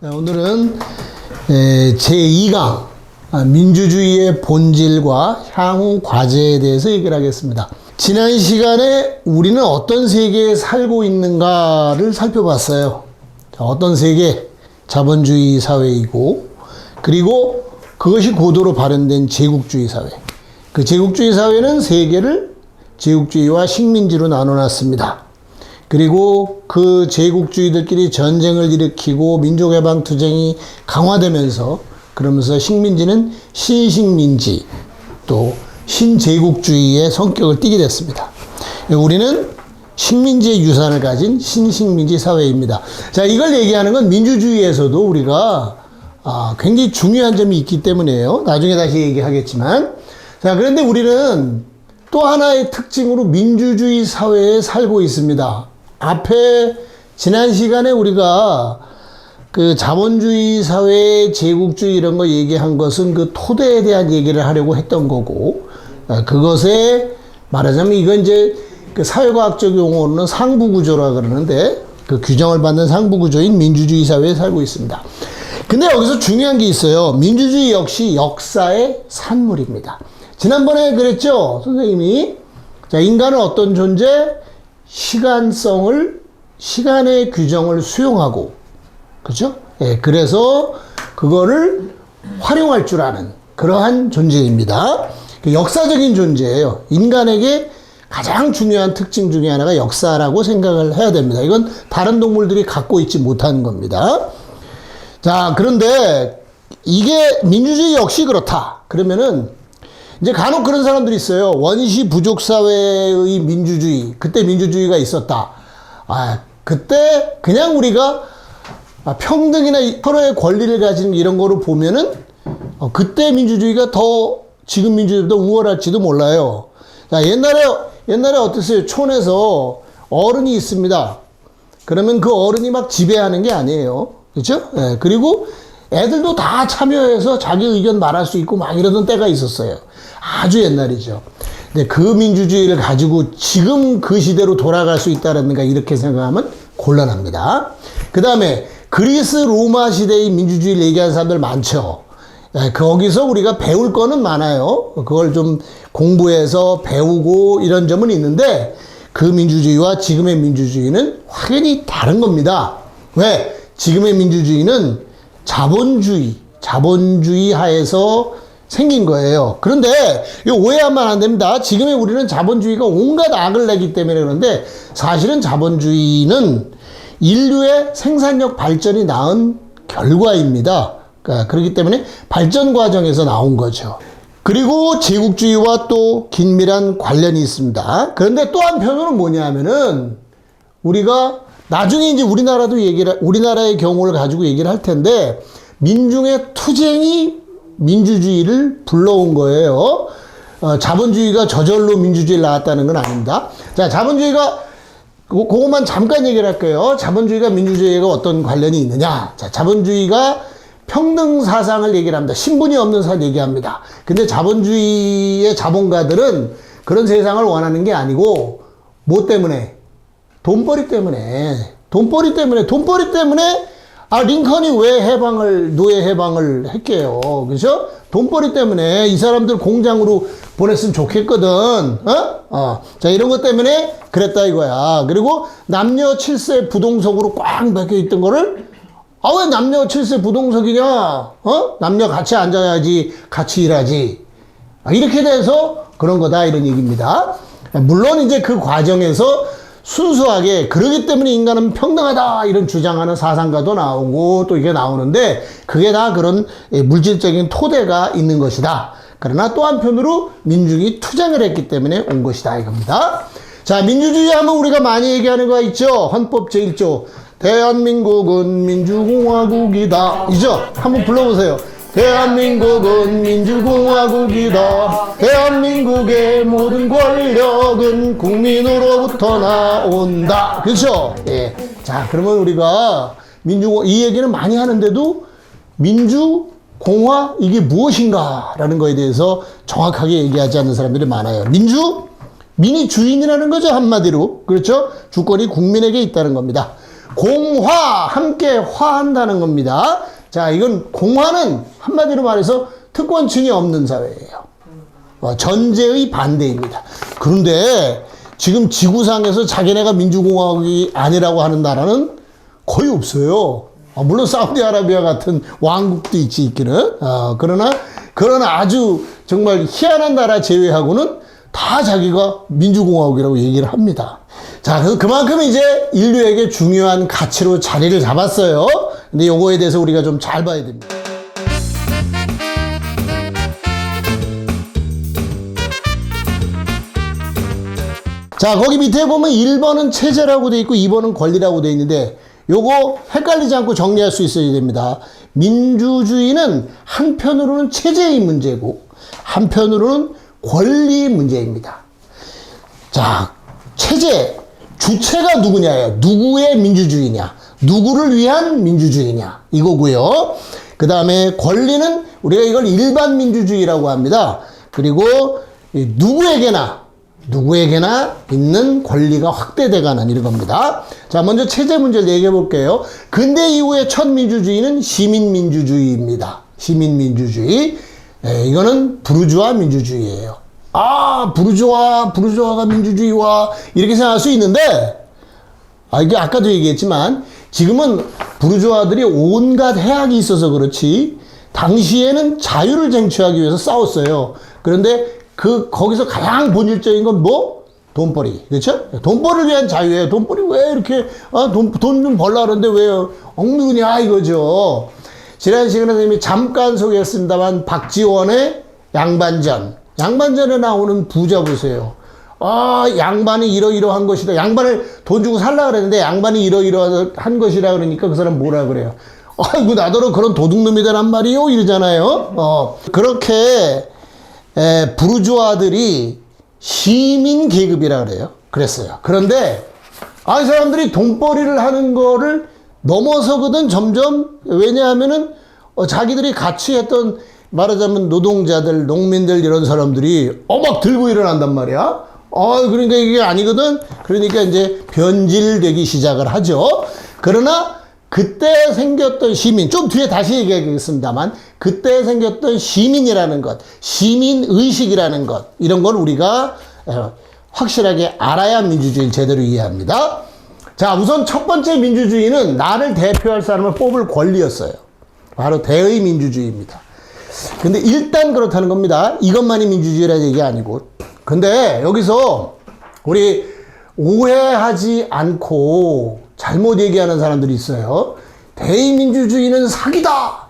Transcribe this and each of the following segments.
오늘은 제2강 민주주의의 본질과 향후 과제에 대해서 얘기를 하겠습니다. 지난 시간에 우리는 어떤 세계에 살고 있는가를 살펴봤어요. 어떤 세계? 자본주의 사회이고, 그리고 그것이 고도로 발현된 제국주의 사회. 그 제국주의 사회는 세계를 제국주의와 식민지로 나눠놨습니다. 그리고 그 제국주의들끼리 전쟁을 일으키고 민족해방투쟁이 강화되면서, 그러면서 식민지는 신식민지, 또 신제국주의의 성격을 띠게 됐습니다. 우리는 식민지의 유산을 가진 신식민지 사회입니다. 자, 이걸 얘기하는 건 민주주의에서도 우리가 굉장히 중요한 점이 있기 때문이에요. 나중에 다시 얘기하겠지만. 자, 그런데 우리는 또 하나의 특징으로 민주주의 사회에 살고 있습니다. 앞에 지난 시간에 우리가 그 자본주의 사회, 제국주의 이런 거 얘기한 것은 그 토대에 대한 얘기를 하려고 했던 거고, 그것에 말하자면 이건 이제 그 사회과학적 용어로는 상부구조라 그러는데, 그 규정을 받는 상부구조인 민주주의 사회에 살고 있습니다. 근데 여기서 중요한 게 있어요. 민주주의 역시 역사의 산물입니다. 지난번에 그랬죠, 선생님이. 자, 인간은 어떤 존재? 시간의 규정을 수용하고, 그죠? 예, 그래서 그거를 활용할 줄 아는 그러한 존재입니다. 역사적인 존재예요. 인간에게 가장 중요한 특징 중에 하나가 역사라고 생각을 해야 됩니다. 이건 다른 동물들이 갖고 있지 못하는 겁니다. 자, 그런데 이게 민주주의 역시 그렇다. 그러면은 이제 간혹 그런 사람들이 있어요. 원시 부족 사회의 민주주의, 그때 민주주의가 있었다. 그때 그냥 우리가 평등이나 서로의 권리를 가진 이런 거로 보면은 그때 민주주의가 더 지금 민주주의보다 우월할지도 몰라요. 자, 옛날에 어땠어요? 촌에서 어른이 있습니다. 그러면 그 어른이 막 지배하는 게 아니에요. 그렇죠? 예, 그리고 애들도 다 참여해서 자기 의견 말할 수 있고 막 이러던 때가 있었어요. 아주 옛날이죠. 근데 그 민주주의를 가지고 지금 그 시대로 돌아갈 수 있다라든가 이렇게 생각하면 곤란합니다. 그 다음에 그리스 로마 시대의 민주주의를 얘기하는 사람들 많죠. 거기서 우리가 배울 거는 많아요. 그걸 좀 공부해서 배우고 이런 점은 있는데, 그 민주주의와 지금의 민주주의는 확연히 다른 겁니다. 왜? 지금의 민주주의는 자본주의 하에서 생긴 거예요. 그런데 오해하면 안 됩니다. 지금의 우리는 자본주의가 온갖 악을 내기 때문에 그런데, 사실은 자본주의는 인류의 생산력 발전이 낳은 결과입니다. 그렇기 때문에 발전 과정에서 나온 거죠. 그리고 제국주의와 또 긴밀한 관련이 있습니다. 그런데 또 한편으로는 뭐냐면은, 우리가 나중에 이제 우리나라의 경우를 가지고 얘기를 할 텐데, 민중의 투쟁이 민주주의를 불러온 거예요. 자본주의가 저절로 민주주의를 낳았다는 건 아닙니다. 자, 자본주의가, 그것만 잠깐 얘기를 할게요. 자본주의가 민주주의가 어떤 관련이 있느냐. 자, 자본주의가 평등 사상을 얘기를 합니다. 신분이 없는 사람 얘기합니다. 근데 자본주의의 자본가들은 그런 세상을 원하는 게 아니고, 뭐 때문에? 돈벌이 때문에, 링컨이 왜 노예 해방을 했게요. 그죠? 돈벌이 때문에 이 사람들 공장으로 보냈으면 좋겠거든. 자, 이런 것 때문에 그랬다 이거야. 그리고 남녀 7세 부동석으로 꽉 박혀 있던 거를, 왜 남녀 7세 부동석이냐? 남녀 같이 앉아야지, 같이 일하지. 이렇게 돼서 그런 거다, 이런 얘기입니다. 물론 이제 그 과정에서 순수하게 그러기 때문에 인간은 평등하다 이런 주장하는 사상가도 나오고 또 이게 나오는데, 그게 다 그런 물질적인 토대가 있는 것이다. 그러나 또 한편으로 민중이 투쟁을 했기 때문에 온 것이다 이겁니다. 자, 민주주의 하면 우리가 많이 얘기하는 거 있죠. 헌법 제1조 대한민국은 민주공화국이다 이죠. 한번 불러보세요. 대한민국은 민주공화국이다. 대한민국의 모든 권력은 국민으로부터 나온다. 그렇죠? 예. 자, 그러면 우리가 이 얘기는 많이 하는데도 민주공화 이게 무엇인가 라는 거에 대해서 정확하게 얘기하지 않는 사람들이 많아요. 민이 주인이라는 거죠, 한마디로. 그렇죠? 주권이 국민에게 있다는 겁니다. 공화, 함께 화한다는 겁니다. 자, 이건 공화는 한마디로 말해서 특권층이 없는 사회예요. 전제의 반대입니다. 그런데 지금 지구상에서 자기네가 민주공화국이 아니라고 하는 나라는 거의 없어요. 물론 사우디아라비아 같은 왕국도 있기는. 그러나 아주 정말 희한한 나라 제외하고는 다 자기가 민주공화국이라고 얘기를 합니다. 자, 그래서 그만큼 이제 인류에게 중요한 가치로 자리를 잡았어요. 근데 요거에 대해서 우리가 좀 잘 봐야 됩니다. 자, 거기 밑에 보면 1번은 체제라고 돼 있고 2번은 권리라고 돼 있는데 요거 헷갈리지 않고 정리할 수 있어야 됩니다. 민주주의는 한편으로는 체제의 문제고 한편으로는 권리 문제입니다. 자, 체제, 주체가 누구냐예요. 누구의 민주주의냐, 누구를 위한 민주주의냐 이거고요. 그 다음에 권리는 우리가 이걸 일반 민주주의라고 합니다. 그리고 누구에게나 있는 권리가 확대돼가는 이런 겁니다. 자, 먼저 체제 문제를 얘기해 볼게요. 근대 이후의 첫 민주주의는 시민민주주의입니다. 시민민주주의. 이거는 부르주아 민주주의예요. 부르주아가 민주주의와 이렇게 생각할 수 있는데, 이게 아까도 얘기했지만, 지금은 부르주아들이 온갖 해악이 있어서 그렇지, 당시에는 자유를 쟁취하기 위해서 싸웠어요. 그런데 거기서 가장 본질적인 건 뭐? 돈벌이. 그렇죠? 돈벌이를 위한 자유예요. 돈벌이 왜 이렇게, 돈 좀 벌라 그러는데 왜 억누르냐 이거죠. 지난 시간에 이미 잠깐 소개했습니다만, 박지원의 양반전에 나오는 부자 보세요. 양반이 이러이러한 것이다. 양반을 돈 주고 살라 그랬는데, 양반이 이러이러한 것이라 그러니까 그 사람 뭐라 그래요? 아이고, 나더러 그런 도둑놈이다란 말이요? 이러잖아요. 그렇게, 부르주아들이 시민 계급이라 그래요. 그랬어요. 그런데 이 사람들이 돈벌이를 하는 거를 넘어서거든 점점. 왜냐하면은 자기들이 같이 했던, 말하자면 노동자들, 농민들 이런 사람들이 막 들고 일어난단 말이야. 그러니까 이게 아니거든. 그러니까 이제 변질되기 시작을 하죠. 그러나 그때 생겼던 시민, 좀 뒤에 다시 얘기하겠습니다만, 그때 생겼던 시민이라는 것, 시민의식이라는 것, 이런 걸 우리가 확실하게 알아야 민주주의를 제대로 이해합니다. 자, 우선 첫 번째 민주주의는 나를 대표할 사람을 뽑을 권리였어요. 바로 대의 민주주의입니다. 근데 일단 그렇다는 겁니다. 이것만이 민주주의라는 얘기 아니고. 근데 여기서 우리 오해하지 않고 잘못 얘기하는 사람들이 있어요. 대의민주주의는 사기다.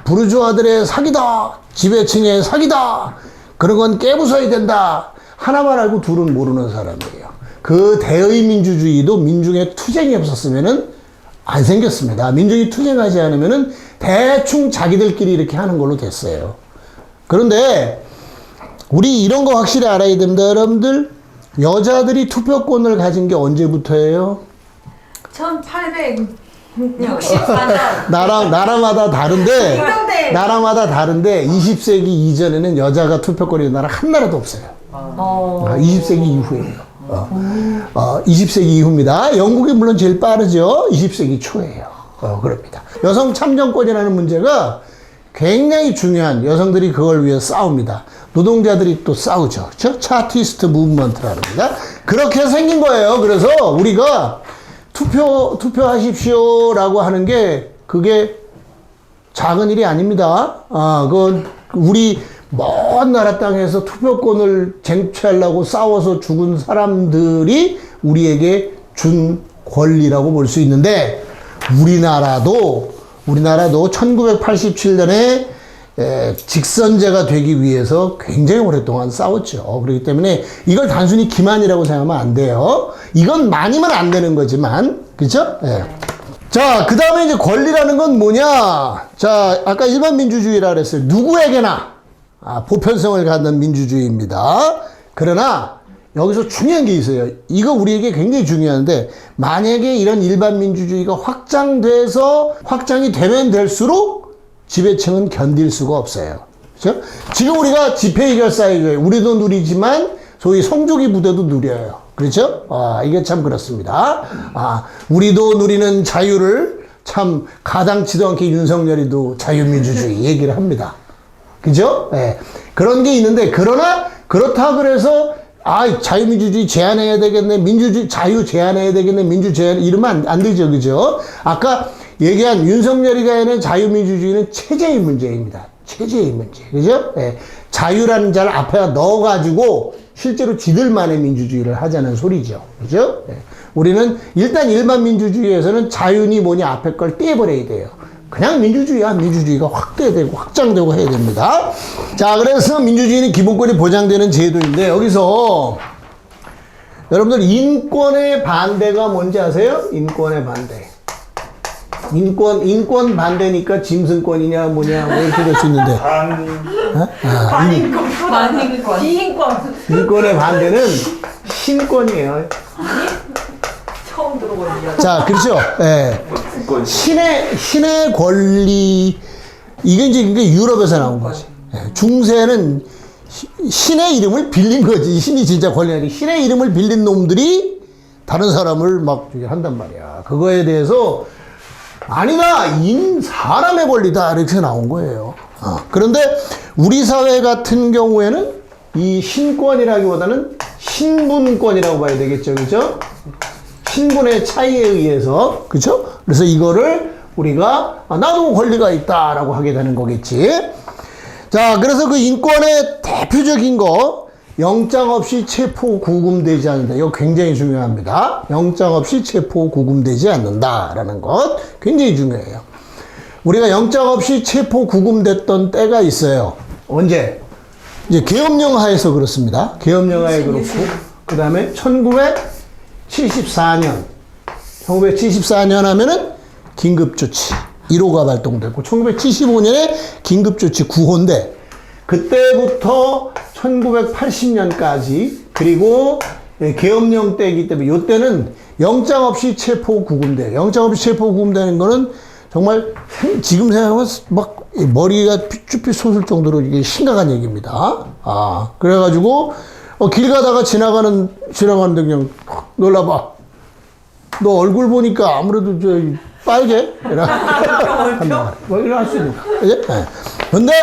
부르주아들의 사기다. 지배층의 사기다. 그런 건 깨부숴야 된다. 하나만 알고 둘은 모르는 사람이에요. 그 대의민주주의도 민중의 투쟁이 없었으면은 안 생겼습니다. 민중이 투쟁하지 않으면은 대충 자기들끼리 이렇게 하는 걸로 됐어요. 그런데 우리 이런 거 확실히 알아야 됩니다. 여러분들, 여자들이 투표권을 가진 게 언제부터예요? 1864년. 나라마다 다른데 20세기 이전에는 여자가 투표권이 나라 한 나라도 없어요. 20세기 이후예요. 20세기 이후입니다. 영국이 물론 제일 빠르죠. 20세기 초예요. 그럽니다. 여성 참정권이라는 문제가 굉장히 중요한, 여성들이 그걸 위해 싸웁니다. 노동자들이 또 싸우죠. 그렇죠? 차티스트 무브먼트라는 겁니다. 그렇게 생긴 거예요. 그래서 우리가 투표하십시오라고 하는 게 그게 작은 일이 아닙니다. 그건 우리 먼 나라 땅에서 투표권을 쟁취하려고 싸워서 죽은 사람들이 우리에게 준 권리라고 볼 수 있는데, 우리나라도 1987년에 직선제가 되기 위해서 굉장히 오랫동안 싸웠죠. 그렇기 때문에 이걸 단순히 기만이라고 생각하면 안 돼요. 이건 많이면 안 되는 거지만, 그죠? 네. 자, 그 다음에 이제 권리라는 건 뭐냐? 자, 아까 일반 민주주의라 그랬어요. 누구에게나 보편성을 갖는 민주주의입니다. 그러나 여기서 중요한 게 있어요. 이거 우리에게 굉장히 중요한데, 만약에 이런 일반 민주주의가 확장이 되면 될수록 지배층은 견딜 수가 없어요. 그렇죠? 지금 우리가 집회의결사회예요. 우리도 누리지만 소위 성조기 부대도 누려요. 그렇죠? 이게 참 그렇습니다. 우리도 누리는 자유를 참 가당치도 않게 윤석열이도 자유민주주의 얘기를 합니다. 그죠? 예. 그런 게 있는데, 그러나, 그렇다 그래서, 자유민주주의 제한해야 되겠네, 민주주의, 자유 제한해야 되겠네, 민주 제한, 이러면 안 되죠. 그죠? 아까 얘기한 윤석열이가 하는 자유민주주의는 체제의 문제입니다. 체제의 문제. 그죠? 예. 자유라는 자를 앞에 넣어가지고, 실제로 지들만의 민주주의를 하자는 소리죠. 그죠? 예. 우리는 일단 일반 민주주의에서는 자유니 뭐니 앞에 걸 떼버려야 돼요. 그냥 민주주의가 확대되고 확장되고 해야 됩니다. 자, 그래서 민주주의는 기본권이 보장되는 제도인데, 여기서 여러분들 인권의 반대가 뭔지 아세요? 인권의 반대. 인권 반대니까 짐승권이냐 뭐냐 뭐 이렇게 될 수 있는데, 반인권, 비인권. 인권의 반대는 신권이에요. 처음 들어보는 자, 그렇죠. 예. 신의 권리, 이게 이제 유럽에서 나온 거지. 예. 중세는 신의 이름을 빌린 거지. 신이 진짜 권리하지. 신의 이름을 빌린 놈들이 다른 사람을 막 한단 말이야. 그거에 대해서 아니다, 사람의 권리다, 이렇게 나온 거예요. 그런데 우리 사회 같은 경우에는 이 신권이라기보다는 신분권이라고 봐야 되겠죠. 그죠? 신분의 차이에 의해서, 그죠? 그래서 이거를 우리가 나도 권리가 있다라고 하게 되는 거겠지. 자, 그래서 그 인권의 대표적인 거, 영장 없이 체포 구금되지 않는다. 이거 굉장히 중요합니다. 영장 없이 체포 구금되지 않는다라는 것 굉장히 중요해요. 우리가 영장 없이 체포 구금됐던 때가 있어요. 언제? 이제 계엄령 하에서 그렇습니다. 계엄령 하에 그렇고, 그 다음에 1974년 하면은 긴급조치 1호가 발동되고, 1975년에 긴급조치 9호인데, 그때부터 1980년까지, 그리고 계엄령 때이기 때문에 이때는 영장 없이 체포 구금돼요. 영장 없이 체포 구금되는 거는 정말 지금 생각하면 막 머리가 삐뚤삐 솟을 정도로 이게 심각한 얘기입니다. 그래가지고 길 가다가 지나가는데 그냥 놀라봐. 너 얼굴 보니까 아무래도 빨개? 뭐 이런 할 수 있는. 근데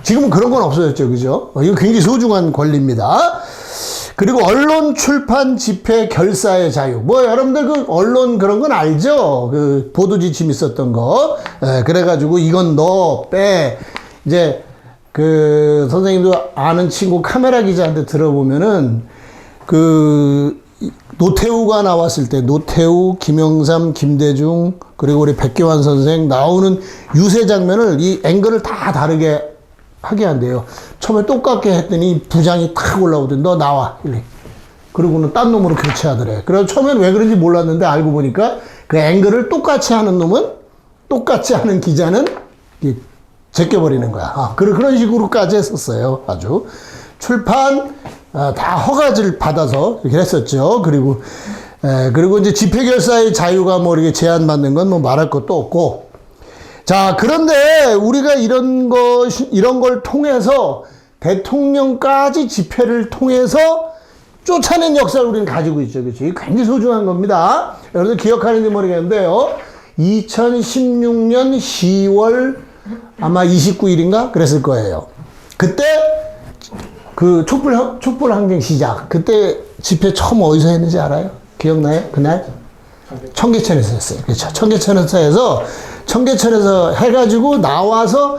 지금은 그런 건 없어졌죠. 그죠? 이거 굉장히 소중한 권리입니다. 그리고 언론, 출판, 집회, 결사의 자유. 뭐 여러분들 그 언론 그런 건 알죠? 그 보도 지침 있었던 거. 그래가지고 이건 너 빼. 이제 그 선생님도 아는 친구 카메라 기자한테 들어보면은 그 노태우가 나왔을 때 노태우, 김영삼, 김대중, 그리고 우리 백기환 선생 나오는 유세 장면을 이 앵글을 다 다르게 하게 한대요. 처음에 똑같게 했더니 부장이 탁 올라오더니 너 나와. 이래. 그러고는 딴 놈으로 교체하더래. 그래서 처음엔 왜 그런지 몰랐는데 알고 보니까 그 앵글을 똑같이 하는 놈은 똑같이 하는 기자는 제껴버리는 거야. 그런 식으로까지 했었어요. 아주. 출판, 다 허가를 받아서 이렇게 했었죠. 그리고 이제 집회결사의 자유가 뭐 이렇게 제한받는 건 뭐 말할 것도 없고. 자, 그런데 우리가 이런 걸 통해서 대통령까지 집회를 통해서 쫓아낸 역사를 우리는 가지고 있죠. 그렇죠? 이게 굉장히 소중한 겁니다. 여러분들 기억하는지 모르겠는데요. 2016년 10월 아마 29일인가? 그랬을 거예요. 그때 그 촛불 항쟁 시작. 그때 집회 처음 어디서 했는지 알아요? 기억나요? 그날? 청계천에서 했어요. 그렇죠. 청계천에서 해가지고 나와서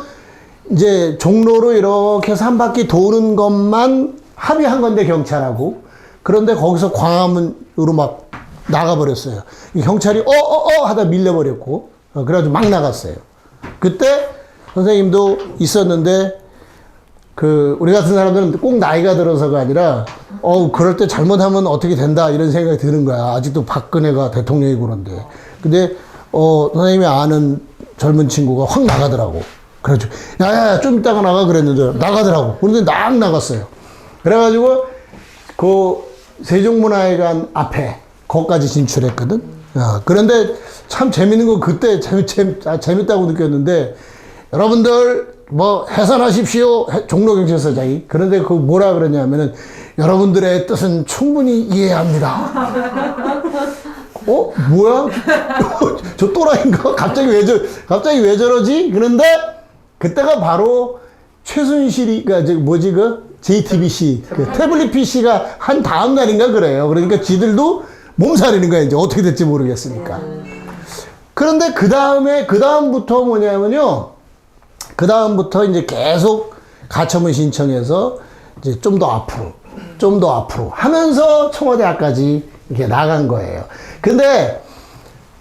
이제 종로로 이렇게 해서 한 바퀴 도는 것만 합의한 건데, 경찰하고. 그런데 거기서 광화문으로 막 나가버렸어요. 경찰이 하다 밀려버렸고, 그래가지고 막 나갔어요. 그때 선생님도 있었는데, 우리 같은 사람들은 꼭 나이가 들어서가 아니라, 그럴 때 잘못하면 어떻게 된다, 이런 생각이 드는 거야. 아직도 박근혜가 대통령이고 그런데. 근데, 선생님이 아는 젊은 친구가 확 나가더라고. 그래가지고, 야, 좀 이따가 나가 그랬는데, 나가더라고. 그런데 막 나갔어요. 그래가지고, 세종문화회관 앞에, 거기까지 진출했거든. 그런데 참 재밌는 건 그때 재밌다고 느꼈는데, 여러분들 뭐 해산하십시오. 종로경찰서장이. 그런데 그 뭐라 그러냐면은 여러분들의 뜻은 충분히 이해합니다. 뭐야? 저 또라이인가? 갑자기 왜 저러지? 그런데 그때가 바로 최순실이가 JTBC 그 태블릿 PC가 한 다음 날인가 그래요. 그러니까 지들도 몸살이는 거야. 이제 어떻게 될지 모르겠으니까. 그런데 그다음부터 뭐냐면요. 그다음부터 이제 계속 가처분 신청해서 이제 좀 더 앞으로 하면서 청와대 앞까지 이렇게 나간 거예요. 근데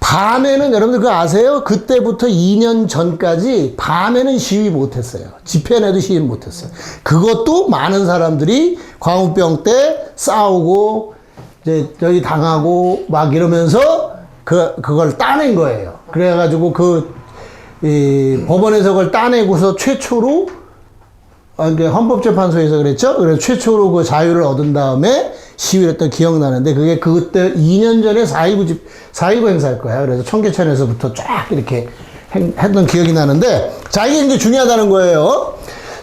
밤에는 여러분들 그거 아세요? 그때부터 2년 전까지 밤에는 시위 못했어요. 집회내도 시위 못했어요. 그것도 많은 사람들이 광우병 때 싸우고 이제 여기 당하고 막 이러면서 그걸 따낸 거예요. 그래가지고 법원에서 그걸 따내고서 최초로 헌법재판소에서 그랬죠? 그래서 최초로 그 자유를 얻은 다음에 시위를 했던 기억나는데, 그게 그때 2년 전에 4.19 행사할 거야. 그래서 청계천에서부터 쫙 이렇게 했던 기억이 나는데, 자, 이게 이제 중요하다는 거예요.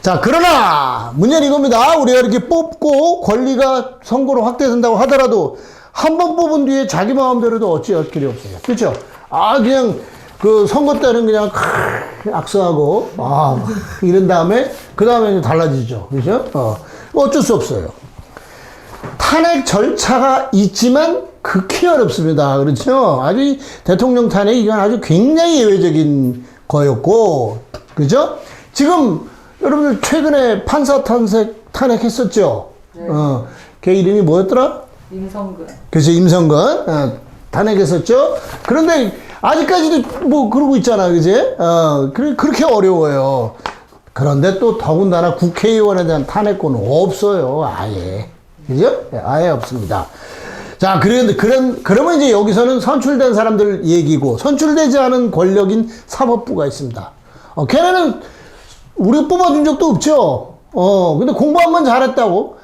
자, 그러나, 문제는 이겁니다. 우리가 이렇게 뽑고 권리가 선거로 확대된다고 하더라도, 한 번 뽑은 뒤에 자기 마음대로도 어찌할 길이 없어요. 그렇죠? 그냥, 그 선거 때는 그냥 악수하고 이런 다음에 그 다음에 이제 달라지죠. 그죠? 어쩔 수 없어요. 탄핵 절차가 있지만 극히 어렵습니다. 그렇죠? 아주 대통령 탄핵 이건 아주 굉장히 예외적인 거였고, 그죠? 지금 여러분들 최근에 판사 탄핵했었죠? 네. 걔 이름이 뭐였더라? 임성근. 그래서 임성근 탄핵했었죠? 그런데 아직까지도 뭐 그러고 있잖아, 그제? 그렇게 어려워요. 그런데 또 더군다나 국회의원에 대한 탄핵권은 없어요, 아예. 그죠? 아예 없습니다. 자, 그러면 이제 여기서는 선출된 사람들 얘기고, 선출되지 않은 권력인 사법부가 있습니다. 걔네는 우리가 뽑아준 적도 없죠? 근데 공부 한 번 잘했다고?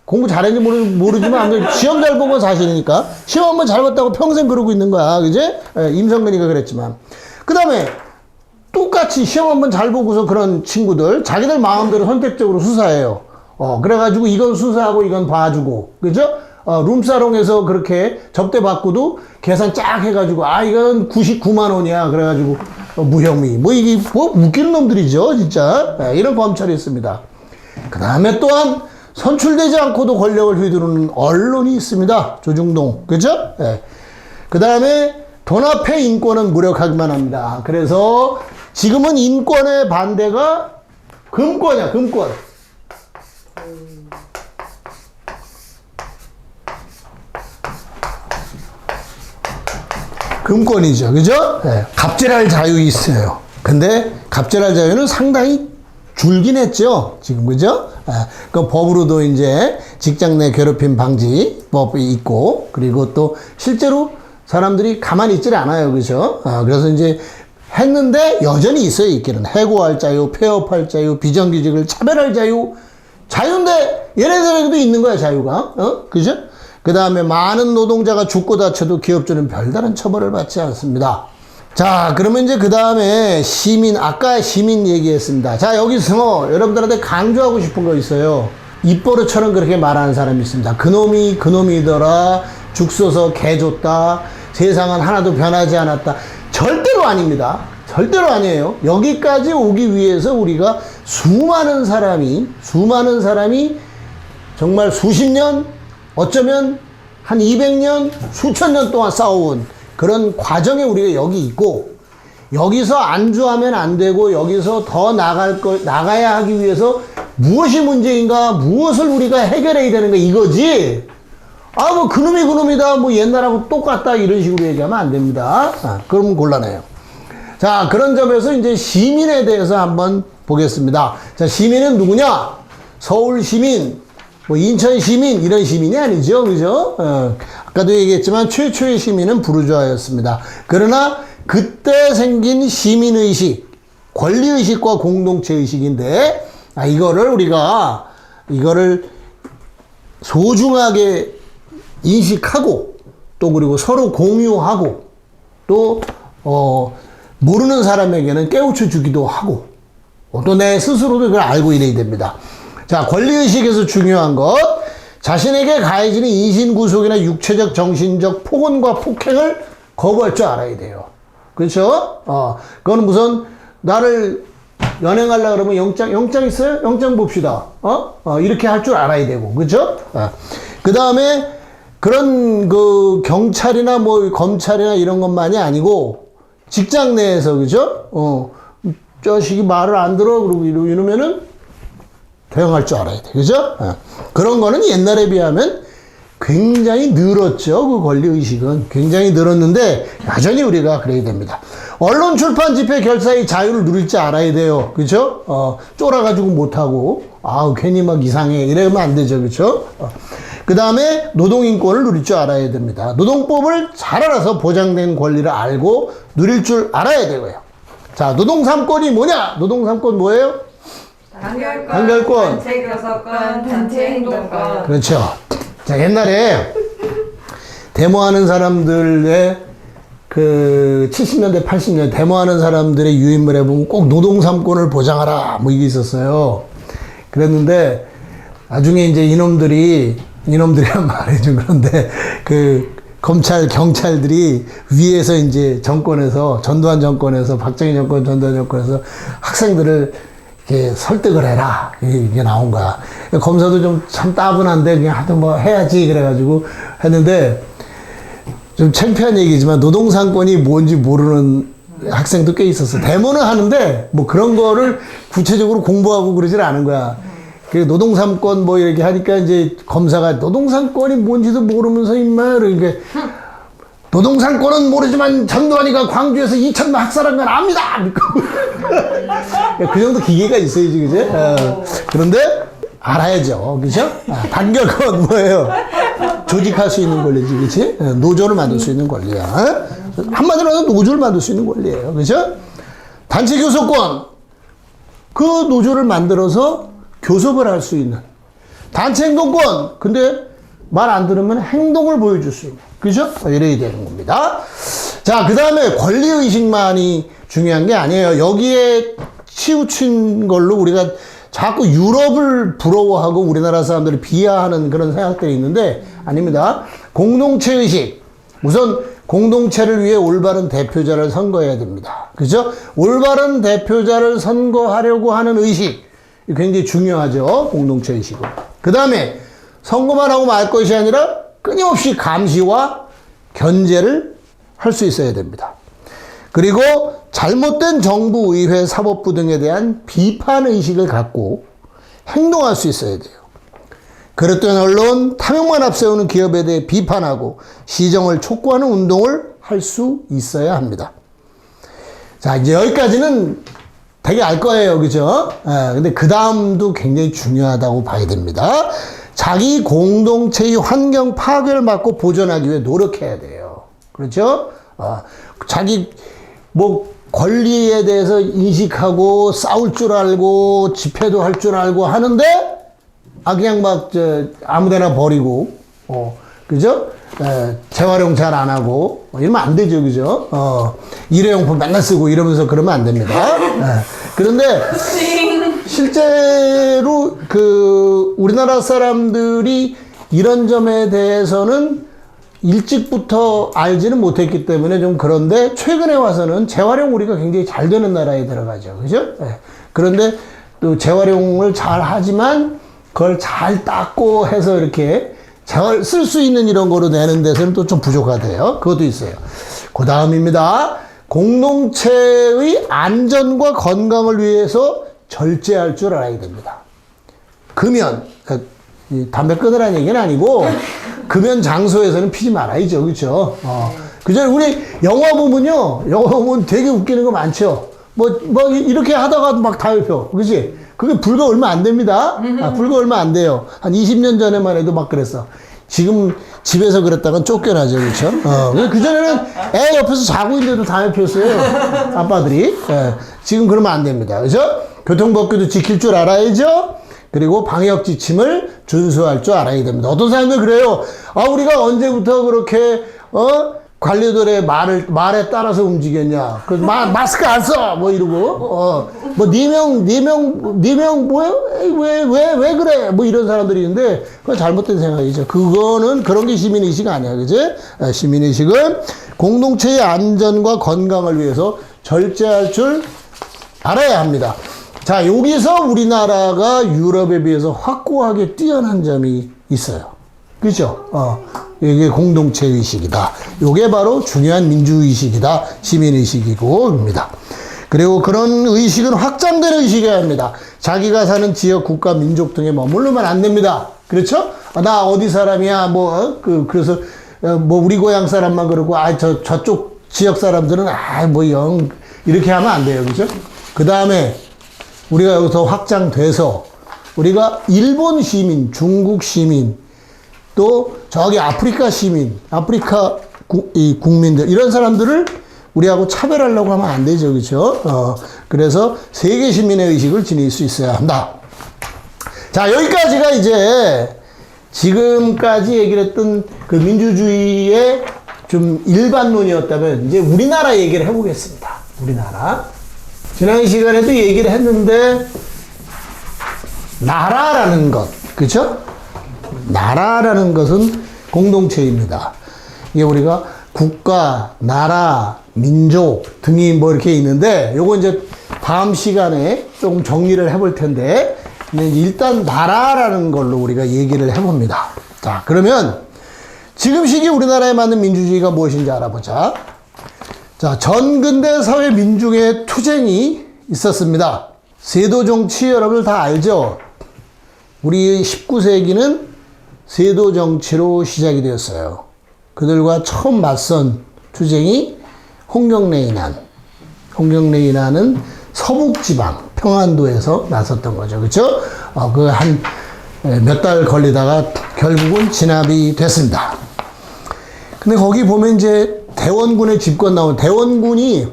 공부 잘했는지 모르지만 시험 잘 본 건 사실이니까 시험 한 번 잘 봤다고 평생 그러고 있는 거야. 그제? 임성근이가 그랬지만. 그 다음에 똑같이 시험 한 번 잘 보고서 그런 친구들 자기들 마음대로 선택적으로 수사해요. 그래가지고 이건 수사하고 이건 봐주고. 그죠? 룸사롱에서 그렇게 접대 받고도 계산 쫙 해가지고 이건 99만 원이야. 그래가지고 무혐의. 이게 웃기는 놈들이죠. 진짜. 이런 검찰이 있습니다. 그 다음에 또한 선출되지 않고도 권력을 휘두르는 언론이 있습니다. 조중동. 그죠? 네. 그 다음에 돈 앞에 인권은 무력하기만 합니다. 그래서 지금은 인권의 반대가 금권이야, 금권. 금권이죠. 그죠? 네. 갑질할 자유 있어요. 근데 갑질할 자유는 상당히 줄긴 했죠. 지금, 그죠? 그 법으로도 이제 직장 내 괴롭힘 방지법이 있고, 그리고 또 실제로 사람들이 가만히 있질 않아요. 그죠? 그래서 이제 했는데 여전히 있어요. 있기는. 해고할 자유, 폐업할 자유, 비정규직을 차별할 자유. 자유인데 얘네들에게도 있는 거야, 자유가. 그죠? 그 다음에 많은 노동자가 죽고 다쳐도 기업주는 별다른 처벌을 받지 않습니다. 자, 그러면 이제 그 다음에 아까 시민 얘기했습니다. 자, 여기서 여러분들한테 강조하고 싶은 거 있어요. 입버릇처럼 그렇게 말하는 사람이 있습니다. 그놈이더라, 죽 써서 개 줬다, 세상은 하나도 변하지 않았다. 절대로 아닙니다. 절대로 아니에요. 여기까지 오기 위해서 우리가 수많은 사람이 정말 수십 년, 어쩌면 한 200년, 수천 년 동안 싸워온 그런 과정에 우리가 여기 있고, 여기서 안주하면 안 되고, 여기서 더 나가야 하기 위해서 무엇이 문제인가, 무엇을 우리가 해결해야 되는가, 이거지. 그놈이다, 옛날하고 똑같다, 이런 식으로 얘기하면 안 됩니다. 그러면 곤란해요. 자, 그런 점에서 이제 시민에 대해서 한번 보겠습니다. 자, 시민은 누구냐? 서울 시민, 인천 시민, 이런 시민이 아니죠. 그죠? 아까도 얘기했지만 최초의 시민은 부르주아였습니다. 그러나 그때 생긴 시민의식, 권리의식과 공동체의식인데, 이거를 소중하게 인식하고, 또 그리고 서로 공유하고, 또, 모르는 사람에게는 깨우쳐 주기도 하고, 또 내 스스로도 그걸 알고 이래야 됩니다. 자, 권리의식에서 중요한 것. 자신에게 가해지는 인신구속이나 육체적, 정신적 폭언과 폭행을 거부할 줄 알아야 돼요. 그렇죠? 그거는 무슨, 나를 연행하려고 그러면 영장 있어요? 영장 봅시다. 이렇게 할 줄 알아야 되고. 그렇죠? 그 다음에 그런 그 경찰이나 뭐 검찰이나 이런 것만이 아니고 직장 내에서, 그죠? 자식이 말을 안 들어. 그러고 이러면은 대응할 줄 알아야 돼. 그죠? 그런 거는 옛날에 비하면 굉장히 늘었죠. 그 권리의식은. 굉장히 늘었는데, 여전히 우리가 그래야 됩니다. 언론, 출판, 집회, 결사의 자유를 누릴 줄 알아야 돼요. 그죠? 쫄아가지고 못하고, 괜히 막 이상해. 이러면 안 되죠. 그죠? 그 다음에 노동인권을 누릴 줄 알아야 됩니다. 노동법을 잘 알아서 보장된 권리를 알고 누릴 줄 알아야 되고요. 자, 노동 3권이 뭐냐? 노동 3권 뭐예요? 단결권, 단체 교섭권, 단체 행동권. 그렇죠. 자, 옛날에 데모하는 사람들의 그 70년대, 80년대 데모하는 사람들의 유인물에 보면 꼭 노동 3권을 보장하라 뭐 이게 있었어요. 그랬는데 나중에 이제 이놈들이란 말이 좀 그런데 그 검찰, 경찰들이 위에서 이제 정권에서, 전두환 정권에서, 박정희 정권, 전두환 정권에서 학생들을 이렇게 설득을 해라. 이게 나온 거야. 검사도 좀 참 따분한데 그냥 하여튼 뭐 해야지 그래가지고 했는데 좀 창피한 얘기지만 노동상권이 뭔지 모르는 학생도 꽤 있었어. 데모는 하는데 뭐 그런 거를 구체적으로 공부하고 그러질 않은 거야. 그 노동삼권 뭐 이렇게 하니까 이제 검사가 노동삼권이 뭔지도 모르면서 임마 이렇게 노동상권은 모르지만 전두환이가 광주에서 2천만 학살한 건 압니다. 그 정도 기계가 있어야지, 그죠? 그런데 알아야죠, 그죠? 단결권 뭐예요? 조직할 수 있는 권리지, 그치? 노조를 만들 수 있는 권리야. 한마디로 하면 노조를 만들 수 있는 권리예요, 그죠? 단체 교섭권, 그 노조를 만들어서 교섭을 할 수 있는. 단체 행동권, 근데 말 안 들으면 행동을 보여줄 수 있는. 그죠? 이래야 되는 겁니다. 자, 그 다음에 권리의식만이 중요한 게 아니에요. 여기에 치우친 걸로 우리가 자꾸 유럽을 부러워하고 우리나라 사람들을 비하하는 그런 생각들이 있는데 아닙니다. 공동체의식. 우선 공동체를 위해 올바른 대표자를 선거해야 됩니다. 그죠? 올바른 대표자를 선거하려고 하는 의식. 굉장히 중요하죠. 공동체의식은. 그 다음에 선거만 하고 말 것이 아니라 끊임없이 감시와 견제를 할 수 있어야 됩니다. 그리고 잘못된 정부, 의회, 사법부 등에 대한 비판의식을 갖고 행동할 수 있어야 돼요. 그릇된 언론, 탐욕만 앞세우는 기업에 대해 비판하고 시정을 촉구하는 운동을 할 수 있어야 합니다. 자, 이제 여기까지는 되게 알 거예요. 그죠? 근데 그 다음도 굉장히 중요하다고 봐야 됩니다. 자기 공동체의 환경 파괴를 막고 보존하기 위해 노력해야 돼요. 그렇죠? 자기 뭐 권리에 대해서 인식하고 싸울 줄 알고 집회도 할 줄 알고 하는데 그냥 막 아무데나 버리고 그죠? 재활용 잘 안 하고 이러면 안 되죠. 그죠? 일회용품 맨날 쓰고 이러면서 그러면 안 됩니다. 그런데 실제로 우리나라 사람들이 이런 점에 대해서는 일찍부터 알지는 못했기 때문에 좀 그런데 최근에 와서는 재활용 우리가 굉장히 잘 되는 나라에 들어가죠. 그죠? 그런데 또 재활용을 잘 하지만 그걸 잘 닦고 해서 이렇게 쓸 수 있는 이런 거로 내는 데서는 또 좀 부족하대요. 그것도 있어요. 그 다음입니다. 공동체의 안전과 건강을 위해서 절제할 줄 알아야 됩니다. 금연, 담배 끊으라는 얘기는 아니고, 금연 장소에서는 피지 말아야죠. 그죠? 그전에 우리 영화 보면요. 영화 보면 되게 웃기는 거 많죠. 이렇게 하다가 막 담배펴. 그지? 그게 불과 얼마 안 됩니다. 불과 얼마 안 돼요. 한 20년 전에만 해도 막 그랬어. 지금 집에서 그랬다간 쫓겨나죠. 그렇죠? 그전에는 애 옆에서 자고 있는데도 담배 피웠어요. 아빠들이. 지금 그러면 안 됩니다. 그죠? 교통법규도 지킬 줄 알아야죠? 그리고 방역 지침을 준수할 줄 알아야 됩니다. 어떤 사람들 그래요. 우리가 언제부터 그렇게, 관료들의 말에 따라서 움직였냐. 그 마스크 안 써! 뭐 이러고, 네 명 뭐야? 왜 그래? 뭐 이런 사람들이 있는데, 그건 잘못된 생각이죠. 그거는 그런 게 시민의식 아니야. 그지? 시민의식은 공동체의 안전과 건강을 위해서 절제할 줄 알아야 합니다. 자, 여기서 우리나라가 유럽에 비해서 확고하게 뛰어난 점이 있어요. 그죠? 이게 공동체 의식이다. 이게 바로 중요한 민주의식이다. 시민의식이고입니다. 그리고 그런 의식은 확장된 의식이어야 합니다. 자기가 사는 지역, 국가, 민족 등에 머무르면 안 됩니다. 그렇죠? 나 어디 사람이야. 그래서, 우리 고향 사람만 그러고, 저쪽 지역 사람들은, 이렇게 하면 안 돼요. 그죠? 그 다음에, 우리가 여기서 확장돼서, 우리가 일본 시민, 중국 시민, 또 저기 아프리카 시민, 아프리카 국민들 이런 사람들을 우리하고 차별하려고 하면 안 되죠, 그렇죠? 그래서 세계 시민의 의식을 지닐 수 있어야 한다. 자, 여기까지가 이제 지금까지 얘기를 했던 그 민주주의의 좀 일반론이었다면 이제 우리나라 얘기를 해보겠습니다. 우리나라. 지난 시간에도 얘기를 했는데 나라라는 것, 그렇죠? 나라라는 것은 공동체입니다. 이게 우리가 국가, 나라, 민족 등이 뭐 이렇게 있는데, 요거 이제 다음 시간에 좀 정리를 해볼 텐데, 근데 일단 나라라는 걸로 우리가 얘기를 해봅니다. 자, 그러면 지금 시기 우리나라에 맞는 민주주의가 무엇인지 알아보자. 자, 전근대 사회 민중의 투쟁이 있었습니다. 세도 정치 여러분들 다 알죠? 우리 19세기는 세도 정치로 시작이 되었어요. 그들과 처음 맞선 투쟁이 홍경래인안. 홍경래인안은 서북지방 평안도에서 나섰던 거죠. 그렇죠? 그 한 몇 달 걸리다가 결국은 진압이 됐습니다. 근데 거기 보면 이제 대원군의 집권 나온 대원군이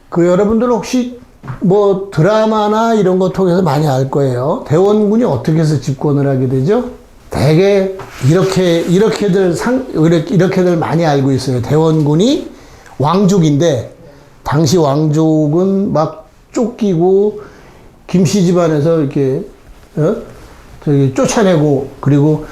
그 여러분들 혹시 뭐 드라마나 이런 거 통해서 많이 알 거예요. 대원군이 어떻게 해서 집권을 하게 되죠? 대개 이렇게들 많이 알고 있어요. 대원군이 왕족인데 당시 왕족은 막 쫓기고 김씨 집안에서 이렇게 쫓아내고 그리고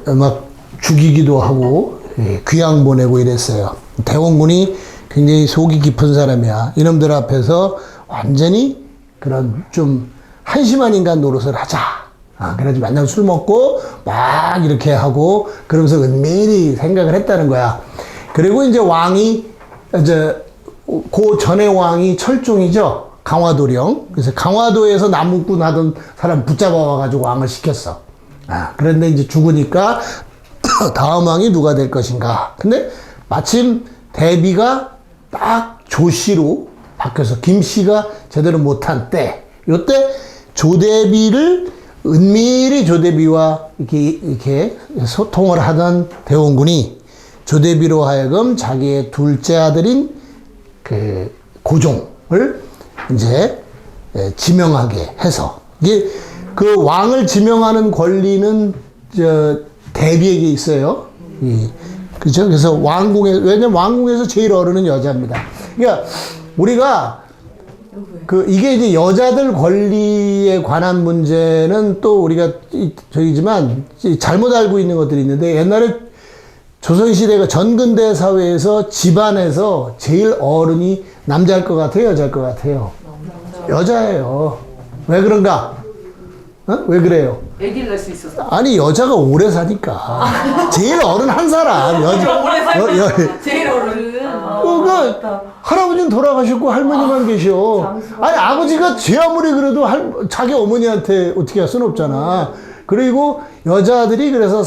막 죽이기도 하고 귀양 보내고 이랬어요. 대원군이 굉장히 속이 깊은 사람이야. 이놈들 앞에서 완전히 그런 좀 한심한 인간 노릇을 하자. 그래가지고 맨날 술 먹고 막 이렇게 하고 그러면서 은밀히 생각을 했다는 거야. 그리고 이제 왕이 그 전에 왕이 철종이죠. 강화도령. 그래서 강화도에서 나무꾼 하던 사람 붙잡아 와가지고 왕을 시켰어. 그런데 이제 죽으니까 다음 왕이 누가 될 것인가. 근데 마침 대비가 딱 조씨로 바뀌어서 김씨가 제대로 못한 때, 요때 조대비를 은밀히 조대비와 이렇게 소통을 하던 대원군이 조대비로 하여금 자기의 둘째 아들인 그 고종을 이제 지명하게 해서 이게 그 왕을 지명하는 권리는 대비에게 있어요. 그죠? 그래서 왜냐면 왕궁에서 제일 어른은 여자입니다. 그러니까 우리가 이게 이제 여자들 권리에 관한 문제는 또 우리가 저기지만 잘못 알고 있는 것들이 있는데 옛날에 조선시대가 전근대 사회에서 집안에서 제일 어른이 남자일 것 같아요? 여자일 것 같아요? 여자예요. 왜 그런가? 왜 그래요? 애기를 낳을 수 있었어. 아니, 여자가 오래 사니까. 제일 어른 한 사람. 오래 살고 제일 어른. 할아버지는 돌아가셨고 할머니만 계셔. 아니, 아버지가 제 아무리 그래도 자기 어머니한테 어떻게 할 수는 없잖아. 그리고 여자들이 그래서